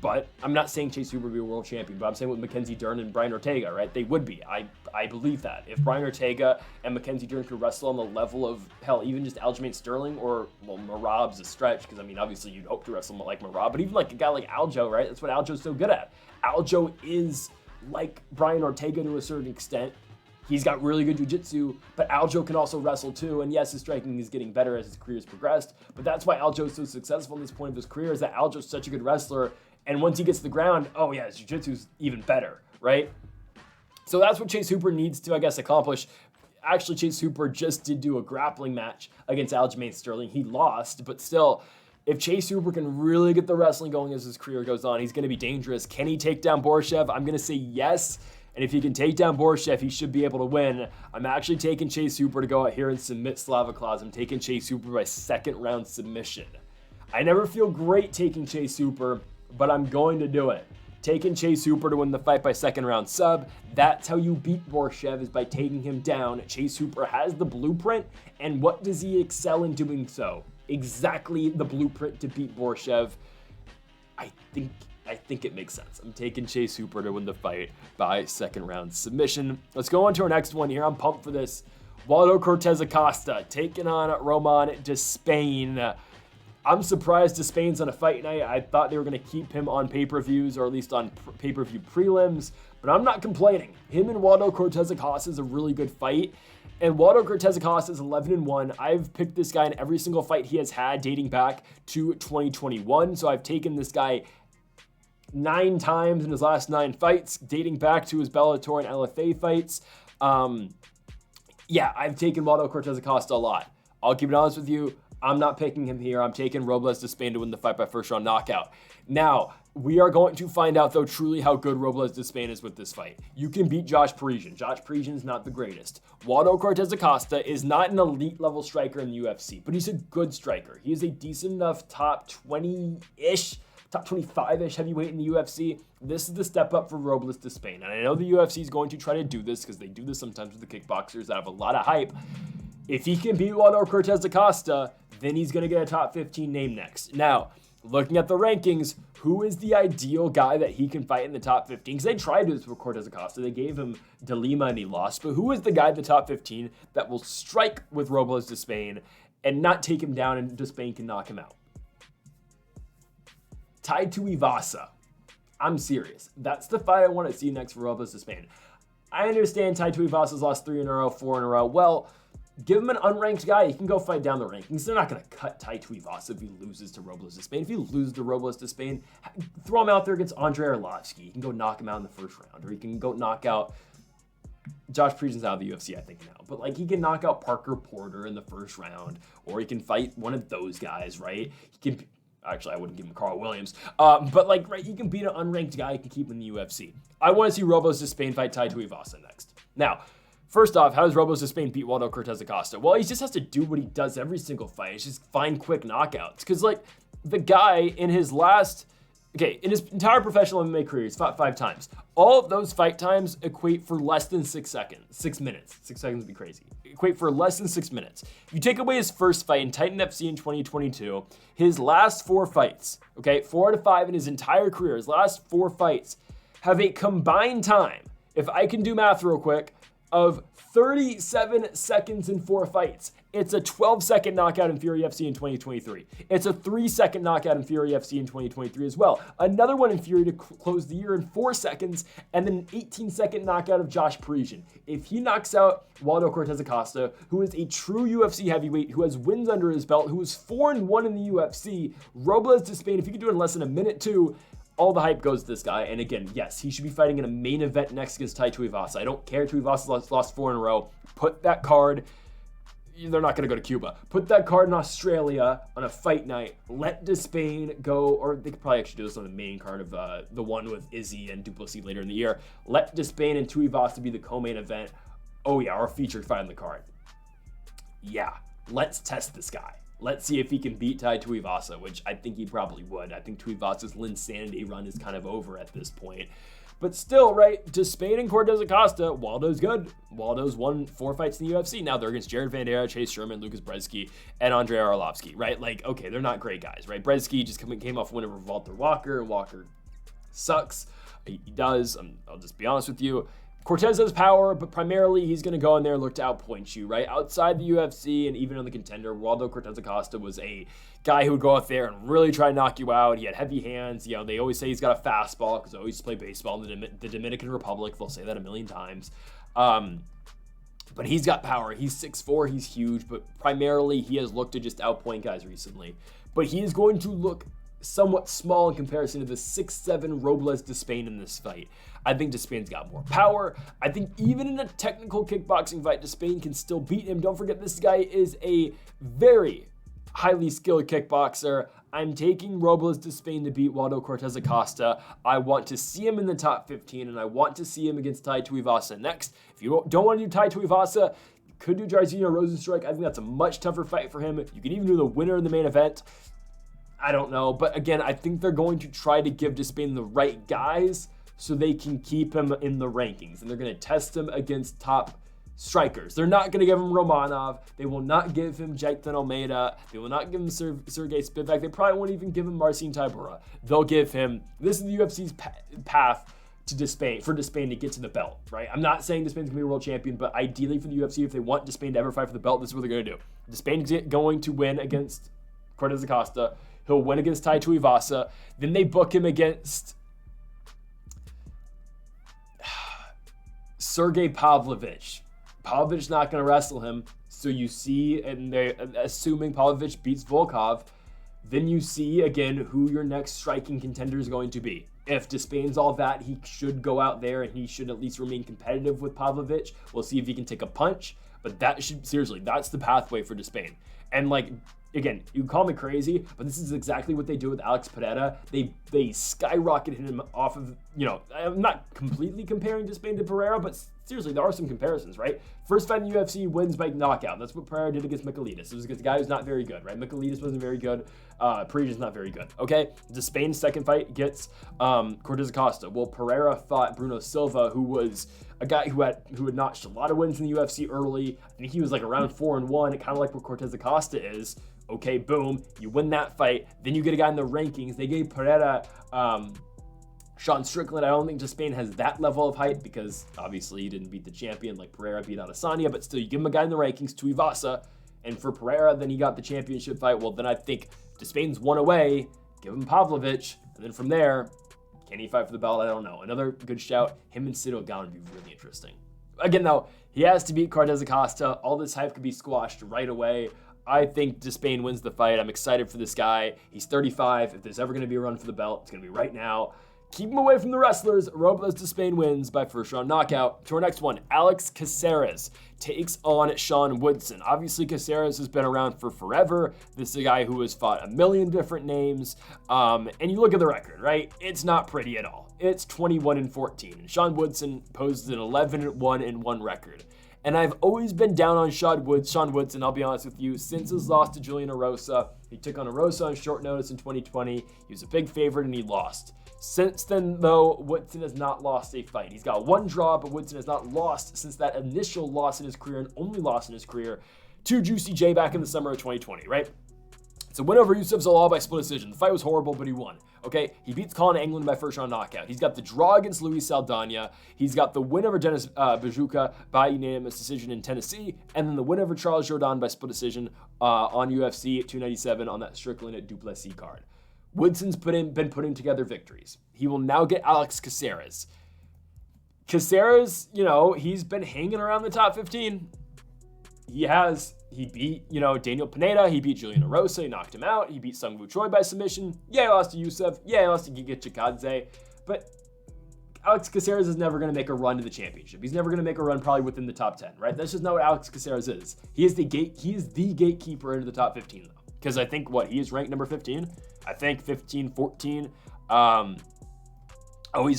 But I'm not saying Chase Hooper would be a world champion, but I'm saying with Mackenzie Dern and Brian Ortega, right? They would be. I believe that. If Brian Ortega and Mackenzie Dern could wrestle on the level of, hell, even just Aljamain Sterling or, well, Merab's a stretch, because, I mean, obviously you'd hope to wrestle like Merab, but even like a guy like Aljo, right? That's what Aljo's so good at. Aljo is like Brian Ortega to a certain extent. He's got really good jiu-jitsu, but Aljo can also wrestle too. And yes, his striking is getting better as his career has progressed, but that's why Aljo is so successful in this point of his career, is that Aljo's such a good wrestler. And once he gets to the ground, oh yeah, his jiu-jitsu is even better, right? So that's what Chase Hooper needs to, I guess, accomplish. Actually, Chase Hooper just did do a grappling match against Aljamain Sterling. He lost, but still, if Chase Hooper can really get the wrestling going as his career goes on, he's going to be dangerous. Can he take down Borshchev? I'm going to say yes. And if he can take down Borshchev, he should be able to win. I'm actually taking Chase Hooper to go out here and submit Slavikos. I'm taking Chase Hooper by second round submission. I never feel great taking Chase Hooper, but I'm going to do it. Taking Chase Hooper to win the fight by second round sub. That's how you beat Borshchev, is by taking him down. Chase Hooper has the blueprint, and what does he excel in doing so? Exactly the blueprint to beat Borshchev. I think it makes sense. I'm taking Chase Hooper to win the fight by second round submission. Let's go on to our next one here. I'm pumped for this. Waldo Cortes-Acosta taking on Roman Despaigne. I'm surprised Despaine's on a fight night. I thought they were going to keep him on pay-per-views, or at least on pay-per-view prelims, but I'm not complaining. Him and Waldo Cortes-Acosta is a really good fight, and Waldo Cortes-Acosta is 11-1. I've picked this guy in every single fight he has had dating back to 2021, so I've taken this guy 9 times in his last 9 fights, dating back to his Bellator and LFA fights. Yeah, I've taken Waldo Cortes-Acosta a lot. I'll keep it honest with you. I'm not picking him here. I'm taking Robles Despaigne to win the fight by first round knockout. Now, we are going to find out, though, truly how good Robles Despaigne is with this fight. You can beat Josh Parisian. Josh Parisian is not the greatest. Waldo Cortes-Acosta is not an elite level striker in the UFC, but he's a good striker. He is a decent enough top 20-ish, top 25-ish heavyweight in the UFC. This is the step up for Robles Despaigne. And I know the UFC is going to try to do this, because they do this sometimes with the kickboxers that have a lot of hype. If he can beat Waldo Cortes-Acosta, then he's going to get a top 15 name next. Now, looking at the rankings, who is the ideal guy that he can fight in the top 15? Because they tried this with Cortes-Acosta. They gave him De Lima and he lost. But who is the guy in the top 15 that will strike with Robles Despaigne and not take him down, and Despaigne can knock him out? Tai Tuivasa. I'm serious. That's the fight I want to see next for Robles Despaigne. I understand Tai Tuivasa's lost 3 in a row, 4 in a row. Well, give him an unranked guy. He can go fight down the rankings. They're not going to cut Tai Tuivasa if he loses to Robles Despaigne. If he loses to Robles Despaigne, throw him out there against Andrei Arlovsky. He can go knock him out in the first round, or he can go knock out Josh Parisian's out of the UFC, I think, now. But, like, he can knock out Parker Porter in the first round, or he can fight one of those guys, right? He can... Actually, I wouldn't give him Carl Williams. But, like, right, you can beat an unranked guy, you can keep him in the UFC. I want to see Robles Despaigne fight Tai Tuivasa next. Now, first off, how does Robles Despaigne beat Waldo Cortes-Acosta? Well, he just has to do what he does every single fight. It's just find quick knockouts. Because, like, the guy in his last... Okay, in his entire professional MMA career, he's fought 5 times. All of those fight times equate for less than 6 seconds. 6 minutes. 6 seconds would be crazy. Equate for less than 6 minutes. If you take away his first fight in Titan FC in 2022, his last 4 fights, okay, 4 out of 5 in his entire career, his last 4 fights have a combined time, if I can do math real quick, of 37 seconds in 4 fights. It's a 12-second knockout in Fury FC in 2023. It's a 3-second knockout in Fury FC in 2023 as well. Another one in Fury to close the year in 4 seconds, and then an 18-second knockout of Josh Parisian. If he knocks out Waldo Cortes-Acosta, who is a true UFC heavyweight, who has wins under his belt, who is 4-1 in the UFC, Robles Despaigne, if he could do it in less than a minute too, all the hype goes to this guy. And again, yes, he should be fighting in a main event next against Tai Tuivasa. I don't care. Tuivasa lost 4 in a row. Put that card. They're not going to go to Cuba. Put that card in Australia on a fight night. Let Despaigne go, or they could probably actually do this on the main card of the one with Izzy and Duplessis later in the year. Let Despaigne and Tuivasa be the co-main event. Oh yeah, our featured fight on the card. Yeah, let's test this guy. Let's see if he can beat Tai Tuivasa, which I think he probably would. I think Tuivasa's Linsanity run is kind of over at this point. But still, right, Despaigne and Cortes-Acosta, Waldo's good. Waldo's won 4 fights in the UFC. Now they're against Jared Vanderaa, Chase Sherman, Lucas Brzeski, and Andrei Arlovsky, right? Like, okay, they're not great guys, right? Brzeski just came off win over Walter Walker, and Walker sucks. He does. I'll just be honest with you. Cortez has power, but primarily he's going to go in there and look to outpoint you, right? Outside the UFC and even on the Contender, Waldo Cortes-Acosta was a guy who would go out there and really try to knock you out. He had heavy hands. You know, they always say he's got a fastball because they always play baseball in the Dominican Republic. They'll say that a million times. But he's got power. He's 6'4", he's huge, but primarily he has looked to just outpoint guys recently. But he is going to look somewhat small in comparison to the 6'7" Robles Despaigne in this fight. I think Despaine's got more power. I think even in a technical kickboxing fight, Despaigne can still beat him. Don't forget, this guy is a very highly skilled kickboxer. I'm taking Robles Despaigne to beat Waldo Cortes-Acosta. I want to see him in the top 15, and I want to see him against Tai Tuivasa next. If you don't want to do Tai Tuivasa, you could do Jairzinho Rozenstruik. I think that's a much tougher fight for him. You can even do the winner in the main event. I don't know, but again, I think they're going to try to give Despaigne the right guys so they can keep him in the rankings, and they're going to test him against top strikers. They're not going to give him Romanov. They will not give him Jackson Almeida. They will not give him Sergey Spivak. They probably won't even give him Marcin Tybura. They'll give him, this is the UFC's path to Despaigne, for Despaigne to get to the belt, right? I'm not saying Despaign's going to be a world champion, but ideally for the UFC, if they want Despaigne to ever fight for the belt, this is what they're going to do. Despaign's going to win against Cortes-Acosta. He'll win against Tai Tuivasa. Then they book him against Sergey Pavlovich. Pavlovich's not going to wrestle him. So you see, and they're assuming Pavlovich beats Volkov, then you see again who your next striking contender is going to be. If Despaign's all that, he should go out there and he should at least remain competitive with Pavlovich. We'll see if he can take a punch. But that should, seriously, that's the pathway for Despaigne. And like, again, you call me crazy, but this is exactly what they do with Alex Pereira. They skyrocketed him off of, you know, I'm not completely comparing Despaigne to Pereira, but seriously, there are some comparisons, right? First fight in the UFC, wins by knockout. That's what Pereira did against Michailidis. It was against a guy who's not very good, right? Michailidis wasn't very good. Parisian's not very good, okay? Despaign's second fight gets Cortes-Acosta. Well, Pereira fought Bruno Silva, who was a guy who had notched a lot of wins in the UFC early. I think he was like around 4-1, kind of like what Cortes-Acosta is. Okay, boom, you win that fight. Then you get a guy in the rankings. They gave Pereira Sean Strickland. I don't think Despaigne has that level of height because obviously he didn't beat the champion like Pereira beat Adesanya, but still you give him a guy in the rankings, Tuivasa, and for Pereira, then he got the championship fight. Well, then I think Despaigne's one away, give him Pavlovich, and then from there, can he fight for the belt? I don't know. Another good shout, him and Cyril Gane would be really interesting. Again, though, he has to beat Cortes-Acosta. All this hype could be squashed right away. I think Despaigne wins the fight. I'm excited for this guy. He's 35. If there's ever going to be a run for the belt, it's going to be right now. Keep him away from the wrestlers. Robles Despaigne wins by first round knockout. To our next one, Alex Caceres takes on Sean Woodson. Obviously, Caceres has been around for forever. This is a guy who has fought a million different names. And you look at the record, right? It's not pretty at all. It's 21-14. And Sean Woodson poses an 11-1-1 record. And I've always been down on Sean Woodson, I'll be honest with you, since his loss to Julian Erosa. He took on Erosa on short notice in 2020. He was a big favorite and he lost. Since then, though, Woodson has not lost a fight. He's got one draw, but Woodson has not lost since that initial loss in his career and only loss in his career to Juicy J back in the summer of 2020, right? So win over Youssef Zalal by split decision. The fight was horrible, but he won. Okay, he beats Colin Anglin by first round knockout. He's got the draw against Luis Saldana. He's got the win over Dennis Bajuka by unanimous decision in Tennessee, and then the win over Charles Jourdain by split decision on UFC 297 on that Strickland at Duplessis card. Woodson's been putting together victories. He will now get Alex Caceres. Caceres, he's been hanging around the top 15. He beat, Daniel Pineda. He beat Julian Erosa. He knocked him out. He beat Sung Woo Choi by submission. Yeah, he lost to Youssef. Yeah, he lost to Giga Chikadze. But Alex Caceres is never going to make a run to the championship. He's never going to make a run probably within the top 10, right? That's just not what Alex Caceres is. He is the gatekeeper into the top 15, though. Because I think, he is ranked number 15? I think 15, 14. He's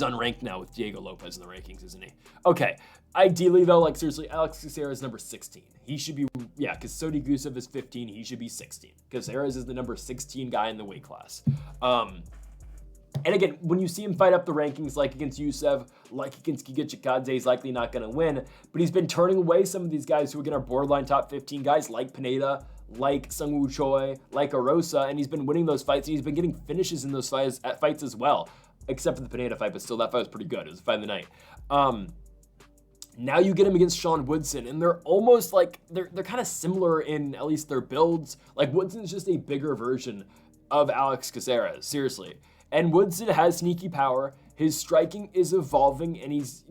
unranked now with Diego Lopez in the rankings, isn't he? Okay. Ideally, though, seriously, Alex Caceres is number 16. He should be, because Sodi Gusev is 15. He should be 16. Caceres is the number 16 guy in the weight class. And again, when you see him fight up the rankings, like against Youssef, like against Giga Chikadze, he's likely not going to win. But he's been turning away some of these guys who, again, are borderline top 15 guys, like Pineda, like Sung Woo Choi, like Erosa, and he's been winning those fights, and he's been getting finishes in those fights as well. Except for the Pineda fight, but still, that fight was pretty good. It was a fight of the night. Now you get him against Sean Woodson, and they're almost they're kind of similar in at least their builds. Woodson's just a bigger version of Alex Caceres, seriously. And Woodson has sneaky power. His striking is evolving, and he's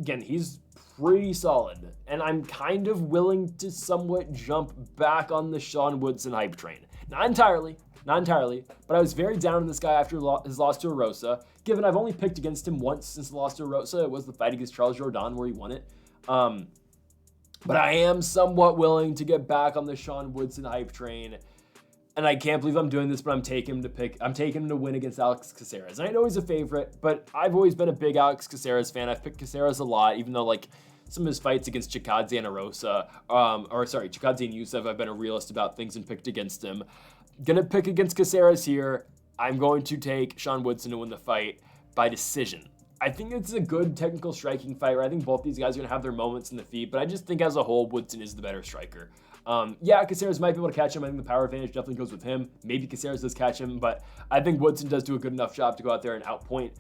pretty solid. And I'm kind of willing to somewhat jump back on the Sean Woodson hype train. Not entirely, but I was very down on this guy after his loss to Erosa. Given I've only picked against him once since the loss to Erosa, it was the fight against Charles Jourdain where he won it. But I am somewhat willing to get back on the Sean Woodson hype train. And I can't believe I'm doing this, but I'm taking him to win against Alex Caceres. And I know he's a favorite, but I've always been a big Alex Caceres fan. I've picked Caceres a lot, even though some of his fights against Chikadze and Erosa, Chikadze and Youssef, I've been a realist about things and picked against him. Gonna pick against Caceres here. I'm going to take Sean Woodson to win the fight by decision. I think it's a good technical striking fight, right? I think both these guys are going to have their moments in the feet, but I just think as a whole, Woodson is the better striker. Caceres might be able to catch him. I think the power advantage definitely goes with him. Maybe Caceres does catch him, but I think Woodson does do a good enough job to go out there and outpoint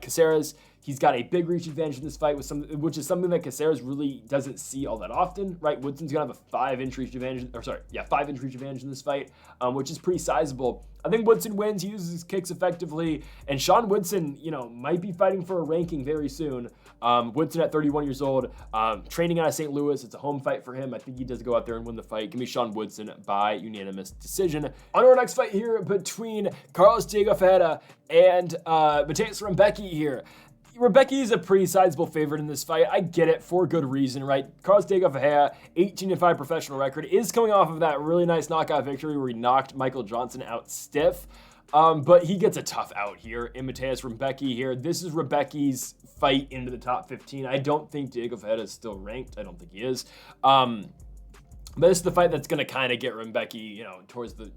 Caceres. He's got a big reach advantage in this fight, which is something that Caceres really doesn't see all that often, right? Woodson's gonna have a 5-inch reach advantage, 5-inch reach advantage in this fight, which is pretty sizable. I think Woodson wins. He uses his kicks effectively, and Sean Woodson, might be fighting for a ranking very soon. Woodson at 31 years old, training out of St. Louis. It's a home fight for him. I think he does go out there and win the fight. Give me Sean Woodson by unanimous decision. On to our next fight here between Carlos Diego Ferreira and Mateusz Rebecki here. Rebecki is a pretty sizable favorite in this fight. I get it for good reason, right? Carlos Diego Ferreira, 18-5 professional record, is coming off of that really nice knockout victory where he knocked Michael Johnson out stiff. But he gets a tough out here in Mateusz Rebecki here. This is Rebecki's fight into the top 15. I don't think Diego Ferreira is still ranked. I don't think he is. But this is the fight that's going to kind of get Rebecki, towards the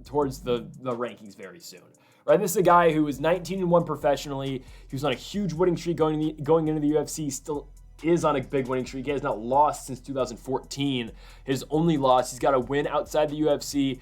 rankings very soon. Right, this is a guy who was 19-1 professionally. He was on a huge winning streak going into the UFC. Still is on a big winning streak. He has not lost since 2014. His only loss, he's got a win outside the UFC.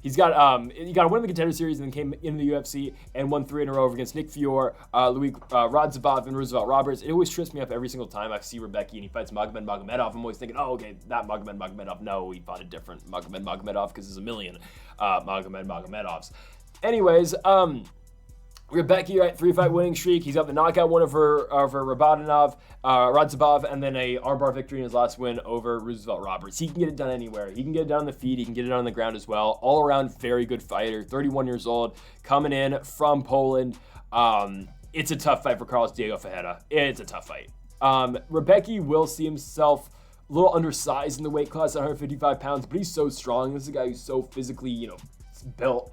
He's got he got a win in the Contender Series and then came into the UFC and won 3 in a row against Nick Fior, Louis Ruziboev, and Roosevelt Roberts. It always trips me up every single time I see Rebecki and he fights Magomed Magomedov. I'm always thinking, oh, okay, that Magomed Magomedov. No, he fought a different Magomed Magomedov because there's a million Magomed Magomedovs. Anyways, Rebecki, right, 3-fight winning streak. He's got the knockout win over Ruziboev, and then a armbar victory in his last win over Roosevelt Roberts. He can get it done anywhere. He can get it done on the feet. He can get it on the ground as well. All around, very good fighter. 31 years old, coming in from Poland. It's a tough fight for Carlos Diego Ferreira. It's a tough fight. Rebecki will see himself a little undersized in the weight class at 155 pounds, but he's so strong. This is a guy who's so physically, built,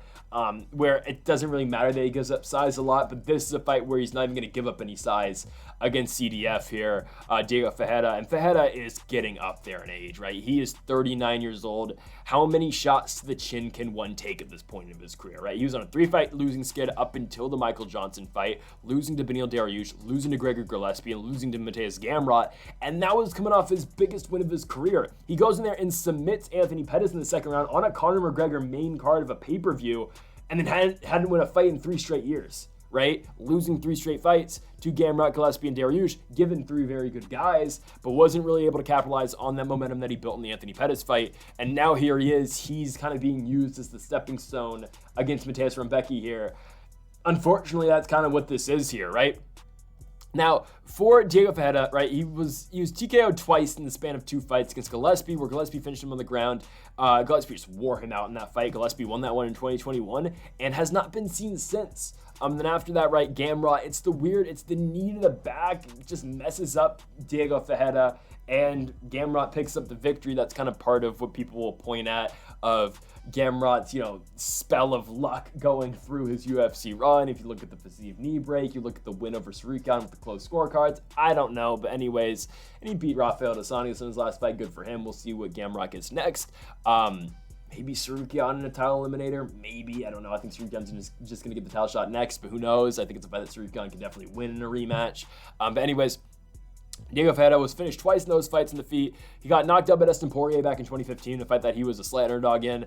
where it doesn't really matter that he gives up size a lot, but this is a fight where he's not even going to give up any size against CDF here, Diego Ferreira. And Ferreira is getting up there in age, right? He is 39 years old. How many shots to the chin can one take at this point in his career, right? He was on a 3-fight losing skid up until the Michael Johnson fight, losing to Beneil Dariush, losing to Gregor Gillespie, and losing to Mateusz Gamrot. And that was coming off his biggest win of his career. He goes in there and submits Anthony Pettis in the second round on a Conor McGregor main card of a pay-per-view, and then hadn't won a fight in 3 straight years, right? Losing 3 straight fights to Gamrot, Gillespie, and Dariush, given 3 very good guys, but wasn't really able to capitalize on that momentum that he built in the Anthony Pettis fight. And now here he is. He's kind of being used as the stepping stone against Mateusz Rebecki here. Unfortunately, that's kind of what this is here, right? Now, for Diego Ferreira, right, he was TKO'd twice in the span of 2 fights against Gillespie, where Gillespie finished him on the ground. Gillespie just wore him out in that fight. Gillespie won that one in 2021 and has not been seen since. Then after that, right, Gamrot, it's the knee to the back, it just messes up Diego Ferreira, and Gamrot picks up the victory. That's kind of part of what people will point at of Gamrot's, spell of luck going through his UFC run. If you look at the Fiziev knee break, you look at the win over Sarikan with the close scorecards, I don't know, but anyways, and he beat Rafael dos Anjos in his last fight. Good for him. We'll see what Gamrot gets next. Maybe Sarikan in a title eliminator. Maybe. I don't know. I think Sarikan's just going to get the title shot next, but who knows? I think it's a fight that Sarikan can definitely win in a rematch. But anyways, Diego Ferreira was finished twice in those fights in defeat. He got knocked out by Dustin Poirier back in 2015, a fight that he was a slight underdog in.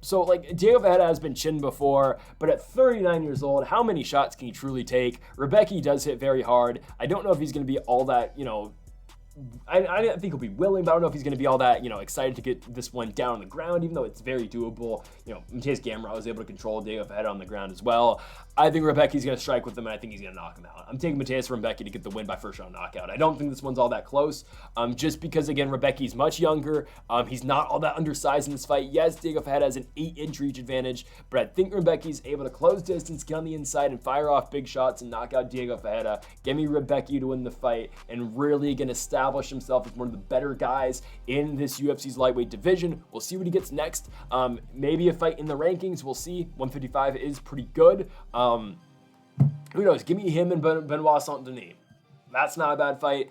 So Diego Ferreira has been chinned before, but at 39 years old, how many shots can he truly take? Rebecki does hit very hard. I don't know if he's going to be all that, I think he'll be willing, but I don't know if he's going to be all that, excited to get this one down on the ground, even though it's very doable. Mateusz Gamrot was able to control Diego Ferreira on the ground as well. I think Rebecki's going to strike with him, and I think he's going to knock him out. I'm taking Mateusz Rebecki to get the win by first round knockout. I don't think this one's all that close, just because, again, Rebecki's much younger. He's not all that undersized in this fight. Yes, Diego Ferreira has an 8-inch reach advantage, but I think Rebecki's able to close distance, get on the inside, and fire off big shots and knock out Diego Ferreira. Give me Rebecki to win the fight, and really going to establish himself as one of the better guys in this UFC's lightweight division. We'll see what he gets next. Maybe a fight in the rankings. We'll see. 155 is pretty good. Who knows? Give me him and Benoit Saint-Denis. That's not a bad fight.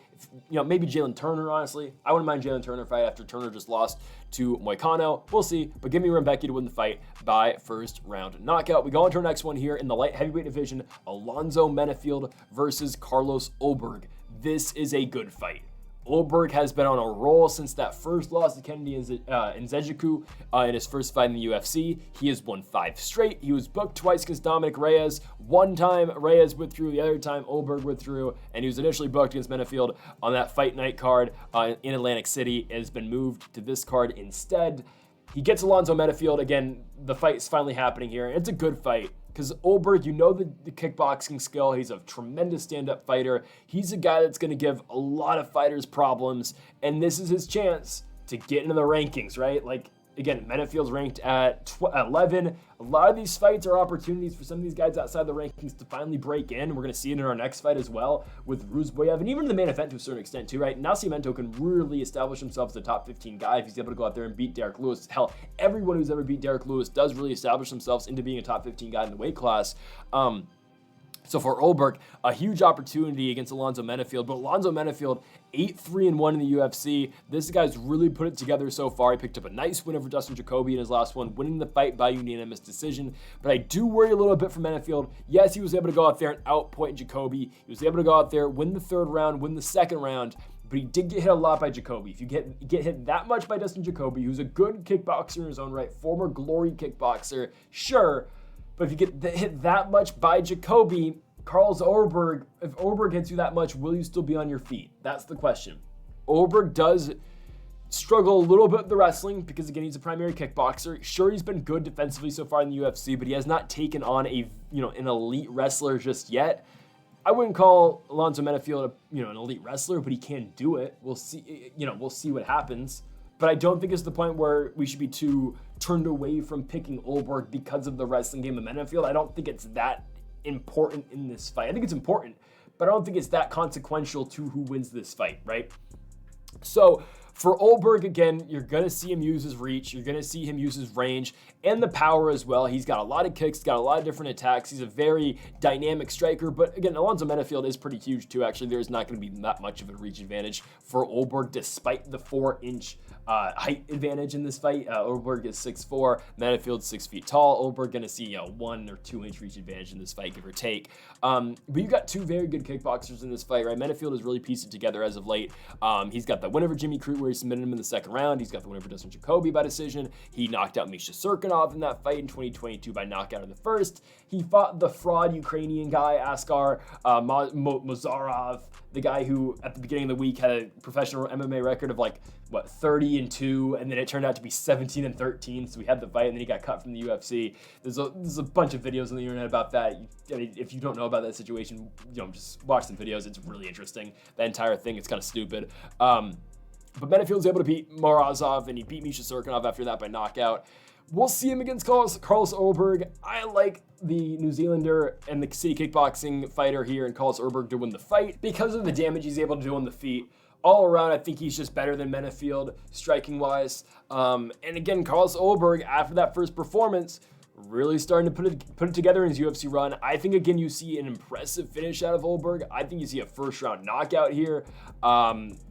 Maybe Jalen Turner, honestly. I wouldn't mind Jalen Turner fight after Turner just lost to Moicano. We'll see. But give me Rebecki to win the fight by first round knockout. We go on to our next one here in the light heavyweight division. Alonzo Menifield versus Carlos Ulberg. This is a good fight. Ulberg has been on a roll since that first loss to Kennedy Nzechukwu in his first fight in the UFC. He has won 5 straight. He was booked twice against Dominic Reyes. One time Reyes withdrew, the other time Ulberg withdrew, and he was initially booked against Menifield on that fight night card in Atlantic City. It has been moved to this card instead. He gets Alonzo Menifield. Again, the fight is finally happening here. It's a good fight. Because Ulberg, the kickboxing skill. He's a tremendous stand-up fighter. He's a guy that's going to give a lot of fighters problems, and this is his chance to get into the rankings, right? Again, Menifield's ranked at 11. A lot of these fights are opportunities for some of these guys outside the rankings to finally break in. We're going to see it in our next fight as well with Ruziboev, and even in the main event to a certain extent too, right? Nascimento can really establish himself as a top 15 guy if he's able to go out there and beat Derek Lewis. Hell, everyone who's ever beat Derek Lewis does really establish themselves into being a top 15 guy in the weight class. So for Ulberg, a huge opportunity against Alonzo Menifield, but Alonzo Menifield, 8-3-1 in the UFC. This guy's really put it together so far. He picked up a nice win over Dustin Jacoby in his last one, winning the fight by unanimous decision. But I do worry a little bit for Menifield. Yes, he was able to go out there and outpoint Jacoby. He was able to go out there, win the 3rd round, win the 2nd round, but he did get hit a lot by Jacoby. If you get hit that much by Dustin Jacoby, who's a good kickboxer in his own right, former Glory kickboxer, sure, but if you get hit that much by Jacoby, Carlos Ulberg, if Ulberg hits you that much, will you still be on your feet? That's the question. Ulberg does struggle a little bit with the wrestling because, again, he's a primary kickboxer. Sure, he's been good defensively so far in the UFC, but he has not taken on an elite wrestler just yet. I wouldn't call Alonzo Menifield an elite wrestler, but he can do it. We'll see. We'll see what happens. But I don't think it's the point where we should be too turned away from picking Ulberg because of the wrestling game of Menifield. I don't think it's that important in this fight. I think it's important, but I don't think it's that consequential to who wins this fight, right? So for Ulberg, again, you're going to see him use his reach. You're going to see him use his range and the power as well. He's got a lot of kicks, got a lot of different attacks. He's a very dynamic striker. But again, Alonzo Menifield is pretty huge too. Actually, there's not going to be that much of a reach advantage for Ulberg despite the 4-inch height advantage in this fight. Ulberg is 6'4", Menifield's 6 feet tall. Ulberg going to see a 1 or 2 inch reach advantage in this fight, give or take. But you've got two very good kickboxers in this fight, right? Menifield has really pieced it together as of late. He's got the win over Jimmy Crute where he submitted him in the second round. He's got the win over Dustin Jacoby by decision. He knocked out Misha Serkinov in that fight in 2022 by knockout in the first. He fought the fraud Ukrainian guy, Askar Mozarov, the guy who at the beginning of the week had a professional MMA record of 30-2, and then it turned out to be 17-13. So we had the fight, and then he got cut from the UFC. There's a bunch of videos on the internet about that. I mean, if you don't know about that situation, just watch some videos. It's really interesting. The entire thing, it's kind of stupid. But Menifield's able to beat Morozov, and he beat Misha Serkinov after that by knockout. We'll see him against Carlos Ulberg. I like the New Zealander and the city kickboxing fighter here and Carlos Ulberg to win the fight because of the damage he's able to do on the feet. All around, I think he's just better than Menifield, striking-wise. And again, Carlos Ulberg, after that first performance, really starting to put it together in his UFC run. I think, again, you see an impressive finish out of Ulberg. I think you see a first-round knockout here.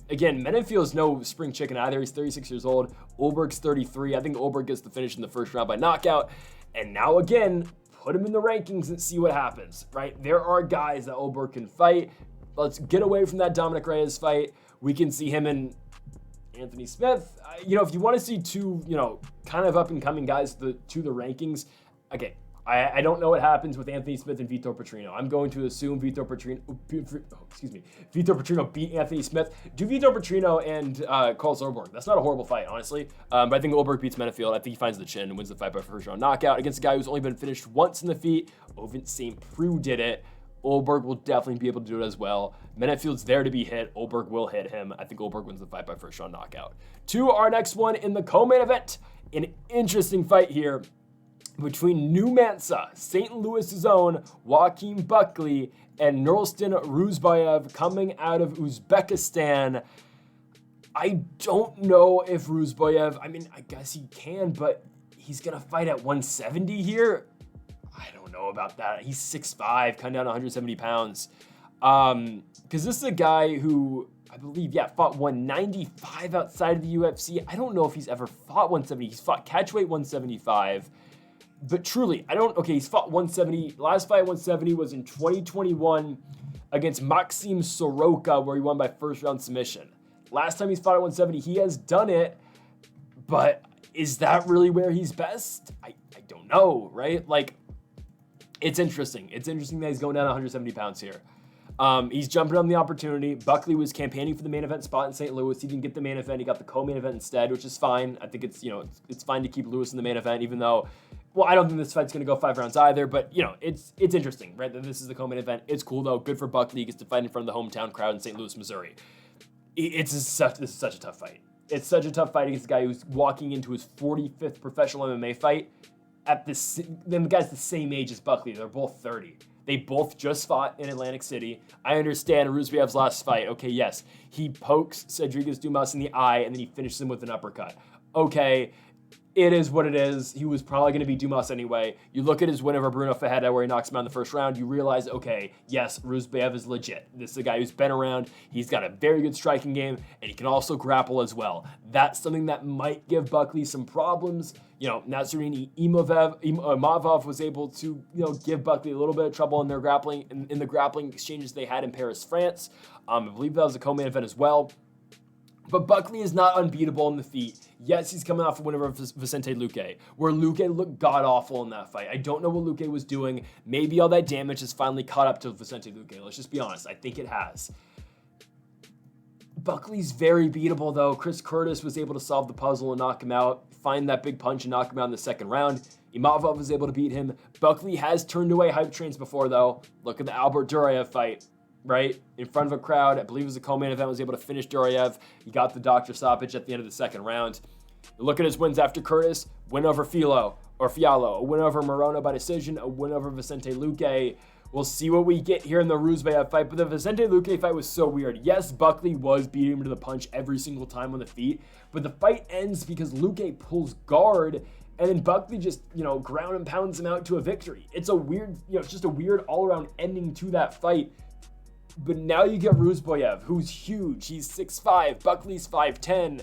Again, Menifield's no spring chicken either. He's 36 years old. Ulberg's 33. I think Ulberg gets the finish in the first round by knockout. And now, again, put him in the rankings and see what happens, right? There are guys that Ulberg can fight. Let's get away from that Dominic Reyes fight. We can see him and Anthony Smith. If you want to see two, kind of up-and-coming guys to the rankings, okay, I don't know what happens with Anthony Smith and Vitor Petrino. I'm going to assume Vitor Petrino beat Anthony Smith. Do Vitor Petrino and Carlos Ulberg. That's not a horrible fight, honestly. But I think Ulberg beats Menifield. I think he finds the chin and wins the fight by first-round knockout against a guy who's only been finished once in the feet. Ovin St. Preux did it. Ulberg will definitely be able to do it as well. Menifield's there to be hit. Ulberg will hit him. I think Ulberg wins the fight by first-round knockout. To our next one in the co-main event. An interesting fight here between New Mansa, St. Louis's own Joaquin Buckley, and Nursultan Ruziboev coming out of Uzbekistan. I don't know if Ruziboev, I guess he can, but he's going to fight at 170 here. I don't know about that. He's 6'5", coming down to 170 pounds. Because this is a guy who, I believe, fought 195 outside of the UFC. I don't know if he's ever fought 170. He's fought catchweight 175. But truly, he's fought 170. Last fight 170 was in 2021 against Maxim Soroka, where he won by first-round submission. Last time he's fought at 170, he has done it, but is that really where he's best? I don't know, right? It's interesting. It's interesting that he's going down 170 pounds here. He's jumping on the opportunity. Buckley was campaigning for the main event spot in St. Louis. He didn't get the main event. He got the co-main event instead, which is fine. I think it's fine to keep Lewis in the main event, even though, I don't think this fight's going to go 5 rounds either, but, it's interesting, right, that this is the co-main event. It's cool, though. Good for Buckley. He gets to fight in front of the hometown crowd in St. Louis, Missouri. This is such a tough fight. It's such a tough fight against a guy who's walking into his 45th professional MMA fight. Then the guy's the same age as Buckley. They're both 30. They both just fought in Atlantic City. I understand Ruziboev's last fight. Okay, yes. He pokes Cedric Dumas in the eye, and then he finishes him with an uppercut. Okay, it is what it is. He was probably going to be Dumas anyway. You look at his win over Bruno Ferreira, where he knocks him out in the first round. You realize, okay, yes, Ruziboev is legit. This is a guy who's been around. He's got a very good striking game, and he can also grapple as well. That's something that might give Buckley some problems. Nascimento Imavov was able to, give Buckley a little bit of trouble in their grappling, in the grappling exchanges they had in Paris, France. I believe that was a co-main event as well. But Buckley is not unbeatable in the feet. Yes, he's coming off a win over Vicente Luque, where Luque looked god-awful in that fight. I don't know what Luque was doing. Maybe all that damage has finally caught up to Vicente Luque. Let's just be honest. I think it has. Buckley's very beatable, though. Chris Curtis was able to solve the puzzle and knock him out, find that big punch and knock him out in the second round. Imavov was able to beat him. Buckley has turned away hype trains before, though. Look at the Albert Duraev fight. Right? In front of a crowd. I believe it was a co-main event, was able to finish Duraev. He got the doctor stoppage at the end of the second round. Look at his wins after Curtis. Win over Fialo, a win over Morono by decision, a win over Vicente Luque. We'll see what we get here in the Ruziboev fight. But the Vicente Luque fight was so weird. Yes, Buckley was beating him to the punch every single time on the feet, but the fight ends because Luque pulls guard, and then Buckley just, ground and pounds him out to a victory. It's a weird, it's just a weird all-around ending to that fight. But now you get Ruziboev, who's huge. He's 6'5", Buckley's 5'10".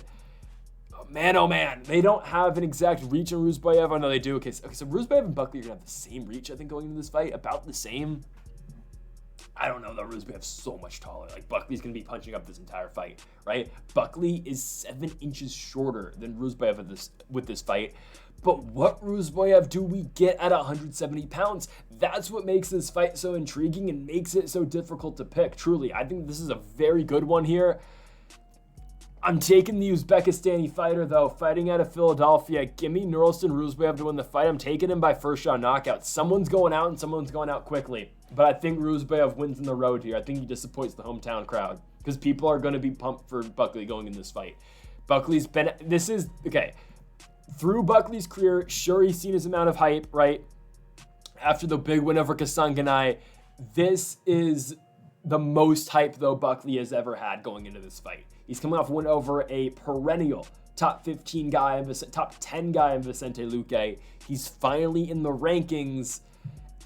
Oh man, they don't have an exact reach on Ruziboev. I know they do. Okay, so Ruziboev and Buckley are gonna have the same reach, I think, going into this fight, about the same. I don't know, though. Ruziboev's so much taller. Like, Buckley's gonna be punching up this entire fight, right? Buckley is 7 inches shorter than Ruziboev with this fight. But what Ruziboev do we get at 170 pounds? That's what makes this fight so intriguing and makes it so difficult to pick, truly. I think this is a very good one here. I'm taking the Uzbekistani fighter, though, fighting out of Philadelphia. Give me Nurulston Ruziboev to win the fight. I'm taking him by first round knockout. Someone's going out and someone's going out quickly. But I think Ruziboev wins in the road here. I think he disappoints the hometown crowd because people are going to be pumped for Buckley going in this fight. Buckley's been, through Buckley's career, sure, he's seen his amount of hype, right? After the big win over Kasanganay, this is the most hype, though, Buckley has ever had going into this fight. He's coming off a win over a perennial top 15 guy, top 10 guy in Vicente Luque. He's finally in the rankings,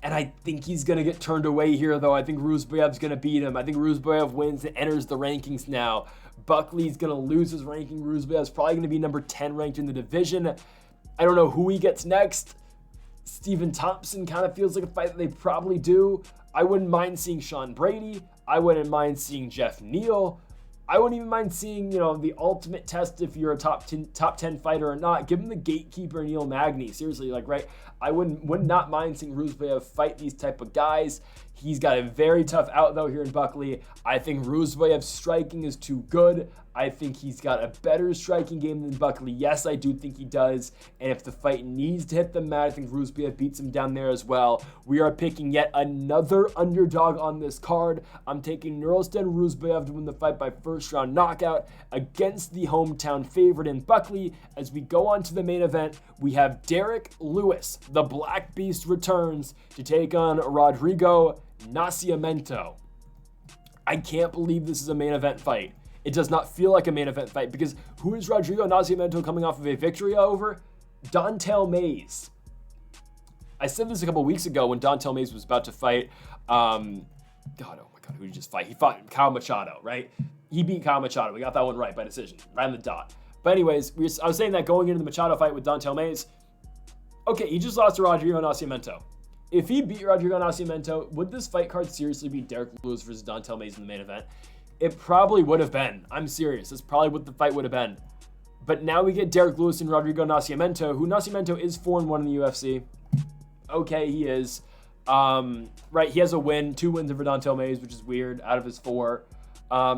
and I think he's going to get turned away here, though. I think Ruziboev's going to beat him. I think Ruziboev wins and enters the rankings now. Buckley's going to lose his ranking. Ruziboev's probably going to be number 10 ranked in the division. I don't know who he gets next. Stephen Thompson kind of feels like a fight that they probably do. I wouldn't mind seeing Sean Brady. I wouldn't mind seeing Jeff Neal. I wouldn't even mind seeing, the ultimate test if you're a top 10 fighter or not. Give him the gatekeeper, Neil Magny. Seriously, right? I would not mind seeing Ruziboev fight these type of guys. He's got a very tough out, though, here in Buckley. I think Ruziboev's striking is too good. I think he's got a better striking game than Buckley. Yes, I do think he does. And if the fight needs to hit the mat, I think Ruziboev beats him down there as well. We are picking yet another underdog on this card. I'm taking Nurulston Ruziboev to win the fight by first round knockout against the hometown favorite in Buckley. As we go on to the main event, we have Derek Lewis, the Black Beast, returns to take on Rodrigo Nascimento. I can't believe this is a main event fight. It does not feel like a main event fight because who is Rodrigo Nascimento coming off of a victory over? Don'Tale Mayes. I said this a couple weeks ago when Don'Tale Mayes was about to fight. Oh my God, who did he just fight? He fought Kyle Machado, right? He beat Kyle Machado. We got that one right by decision, right on the dot. But anyways, I was saying that going into the Machado fight with Don'Tale Mayes, okay, he just lost to Rodrigo Nascimento. If he beat Rodrigo Nascimento, would this fight card seriously be Derek Lewis versus Don'Tale Mayes in the main event? It probably would have been. I'm serious. That's probably what the fight would have been. But now we get Derek Lewis and Rodrigo Nascimento, who Nascimento is 4-1 in the UFC. Okay, he is. Right, he has a win, 2 wins over Don'Tale Mayes, which is weird, out of his 4.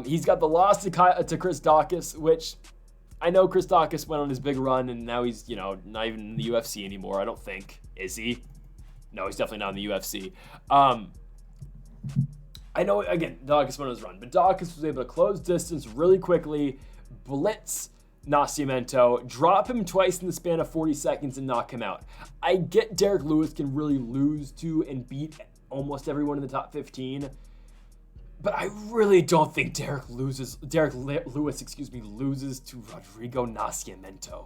He's got the loss to Chris Daukaus, which I know Chris Daukaus went on his big run, and now he's, not even in the UFC anymore, I don't think. Is he? No, he's definitely not in the UFC. I know, again, Daukaus went on his run, but Daukaus was able to close distance really quickly, blitz Nascimento, drop him twice in the span of 40 seconds and knock him out. I get Derek Lewis can really lose to and beat almost everyone in the top 15, but I really don't think Derek Lewis, loses to Rodrigo Nascimento.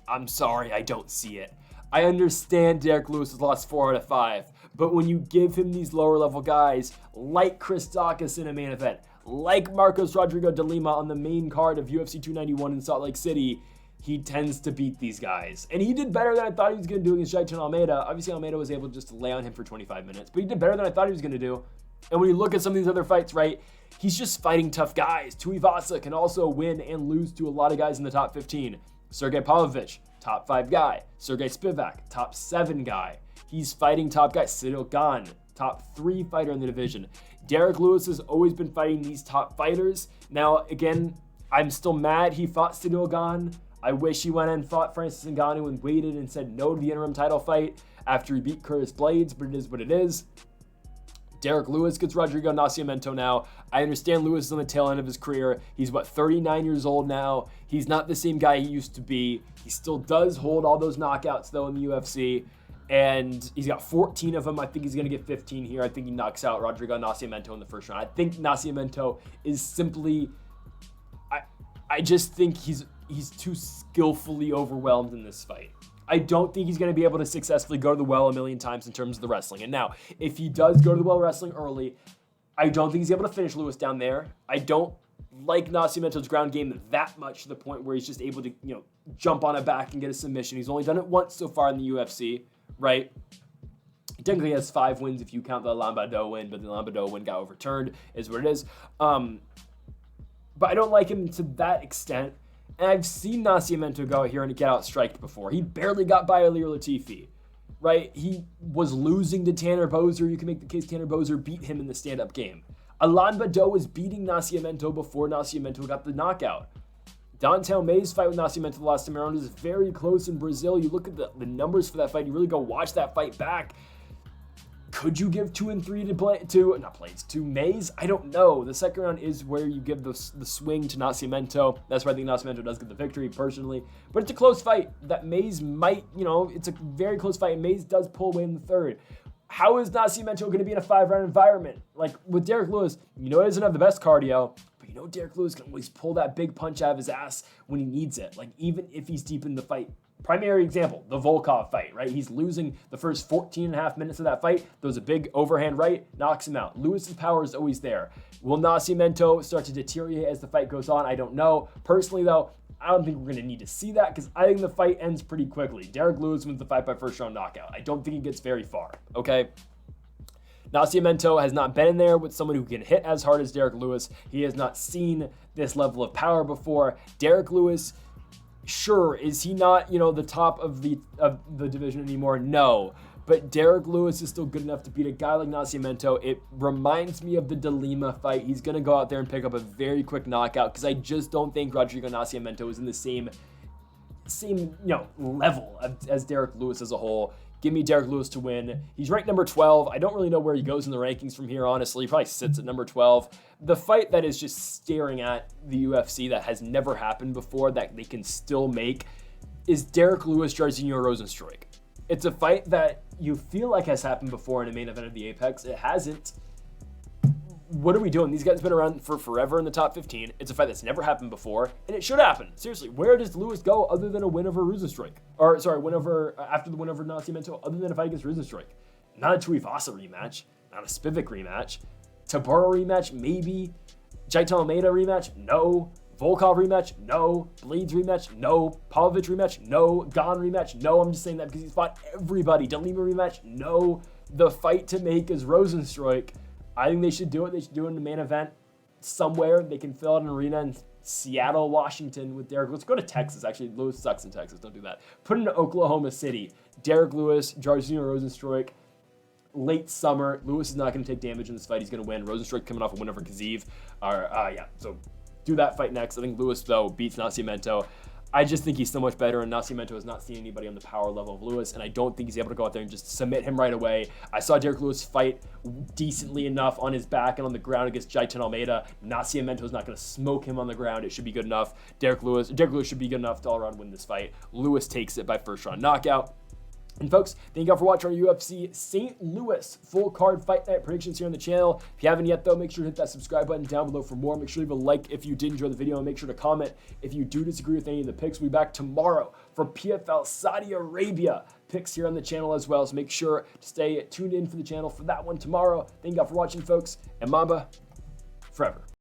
I'm sorry, I don't see it. I understand Derek Lewis has lost 4 out of 5, but when you give him these lower level guys like Chris Daukaus in a main event, like Marcos Rodrigo de Lima on the main card of UFC 291 in Salt Lake City, he tends to beat these guys. And he did better than I thought he was going to do against Jailton Almeida. Obviously, Almeida was able just to lay on him for 25 minutes, but he did better than I thought he was going to do. And when you look at some of these other fights, right, he's just fighting tough guys. Tuivasa can also win and lose to a lot of guys in the top 15. Sergey Pavlovich, top 5 guy. Sergey Spivak, top 7 guy. He's fighting top guys. Cyril Gane, top 3 fighter in the division. Derek Lewis has always been fighting these top fighters. Now, again, I'm still mad he fought Cyril Gane. I wish he went and fought Francis Ngannou and waited and said no to the interim title fight after he beat Curtis Blades, but it is what it is. Derek Lewis gets Rodrigo Nascimento now. I understand Lewis is on the tail end of his career. He's, 39 years old now. He's not the same guy he used to be. He still does hold all those knockouts, though, in the UFC. and he's got 14 of them. I think he's going to get 15 here. I think he knocks out Rodrigo Nascimento in the first round. I think Nascimento is simply, I just think he's too skillfully overwhelmed in this fight. I don't think he's going to be able to successfully go to the well a million times in terms of the wrestling. And now, if he does go to the well wrestling early, I don't think he's able to finish Lewis down there. I don't like Nascimento's ground game that much to the point where he's just able to, jump on a back and get a submission. He's only done it once so far in the UFC, right? He technically has 5 wins if you count the Lambado win, but the Lambado win got overturned, is what it is. But I don't like him to that extent. And I've seen Nascimento go out here and get outstriked before. He barely got by Ilir Latifi, right? He was losing to Tanner Boser. You can make the case Tanner Boser beat him in the stand-up game. Alain Badeau was beating Nascimento before Nascimento got the knockout. Dontel May's fight with Nascimento the last time around is very close in Brazil. You look at the numbers for that fight. You really go watch that fight back. Could you give 2 and 3 to Mays? I don't know. The second round is where you give the swing to Nascimento. That's why I think Nascimento does get the victory personally. But it's a close fight that Mays might, it's a very close fight, and Mays does pull away in the third. How is Nascimento going to be in a 5-round environment? Like with Derek Lewis, he doesn't have the best cardio, but Derek Lewis can always pull that big punch out of his ass when he needs it. Like even if he's deep in the fight. Primary example, the Volkov fight, right? He's losing the first 14 and a half minutes of that fight. There was a big overhand right, knocks him out. Lewis's power is always there. Will Nascimento start to deteriorate as the fight goes on? I don't know. Personally, though, I don't think we're going to need to see that because I think the fight ends pretty quickly. Derek Lewis wins the fight by first round knockout. I don't think he gets very far, okay? Nascimento has not been in there with someone who can hit as hard as Derek Lewis. He has not seen this level of power before. Derek Lewis, sure, is he not, the top of the division anymore? No. But Derek Lewis is still good enough to beat a guy like Nascimento. It reminds me of the De Lima fight. He's going to go out there and pick up a very quick knockout because I just don't think Rodrigo Nascimento is in the same level as Derek Lewis as a whole. Give me Derek Lewis to win. He's ranked number 12. I don't really know where he goes in the rankings from here, honestly. He probably sits at number 12. The fight that is just staring at the UFC that has never happened before that they can still make is Derek Lewis, Jairzinho Rozenstruik. It's a fight that you feel like has happened before in a main event of the Apex. It hasn't. What are we doing? These guys have been around for forever in the top 15. It's a fight that's never happened before, and it should happen. Seriously, where does Lewis go other than a win over Rozenstruik? After the win over Nascimento, other than a fight against Rozenstruik? Not a Tuivasa rematch, not a Spivak rematch, Tabora rematch, maybe. Jaito Almeida rematch, no. Volkov rematch, no. Blades rematch, no. Pavlovich rematch, no. Gon rematch, no. I'm just saying that because he's fought everybody. De Lima rematch, no. The fight to make is Rozenstruik. I think they should do it. They should do it in the main event somewhere. They can fill out an arena in Seattle, Washington with Derek. Let's go to Texas. Actually, Lewis sucks in Texas. Don't do that. Put it in Oklahoma City. Derek Lewis, Jairzinho Rozenstruik. Late summer. Lewis is not going to take damage in this fight. He's going to win. Rozenstruik coming off a win over Kazeev. So do that fight next. I think Lewis, though, beats Nascimento. I just think he's so much better, and Nascimento has not seen anybody on the power level of Lewis, and I don't think he's able to go out there and just submit him right away. I saw Derek Lewis fight decently enough on his back and on the ground against Jaito Almeida. Nascimento is not going to smoke him on the ground. It should be good enough. Derek Lewis should be good enough to all-around win this fight. Lewis takes it by first-round knockout. And folks, thank you all for watching our UFC St. Louis full card fight night predictions here on the channel. If you haven't yet, though, make sure to hit that subscribe button down below for more. Make sure to leave a like if you did enjoy the video, and make sure to comment if you do disagree with any of the picks. We'll be back tomorrow for PFL Saudi Arabia picks here on the channel as well. So make sure to stay tuned in for the channel for that one tomorrow. Thank you all for watching, folks, and Mamba forever.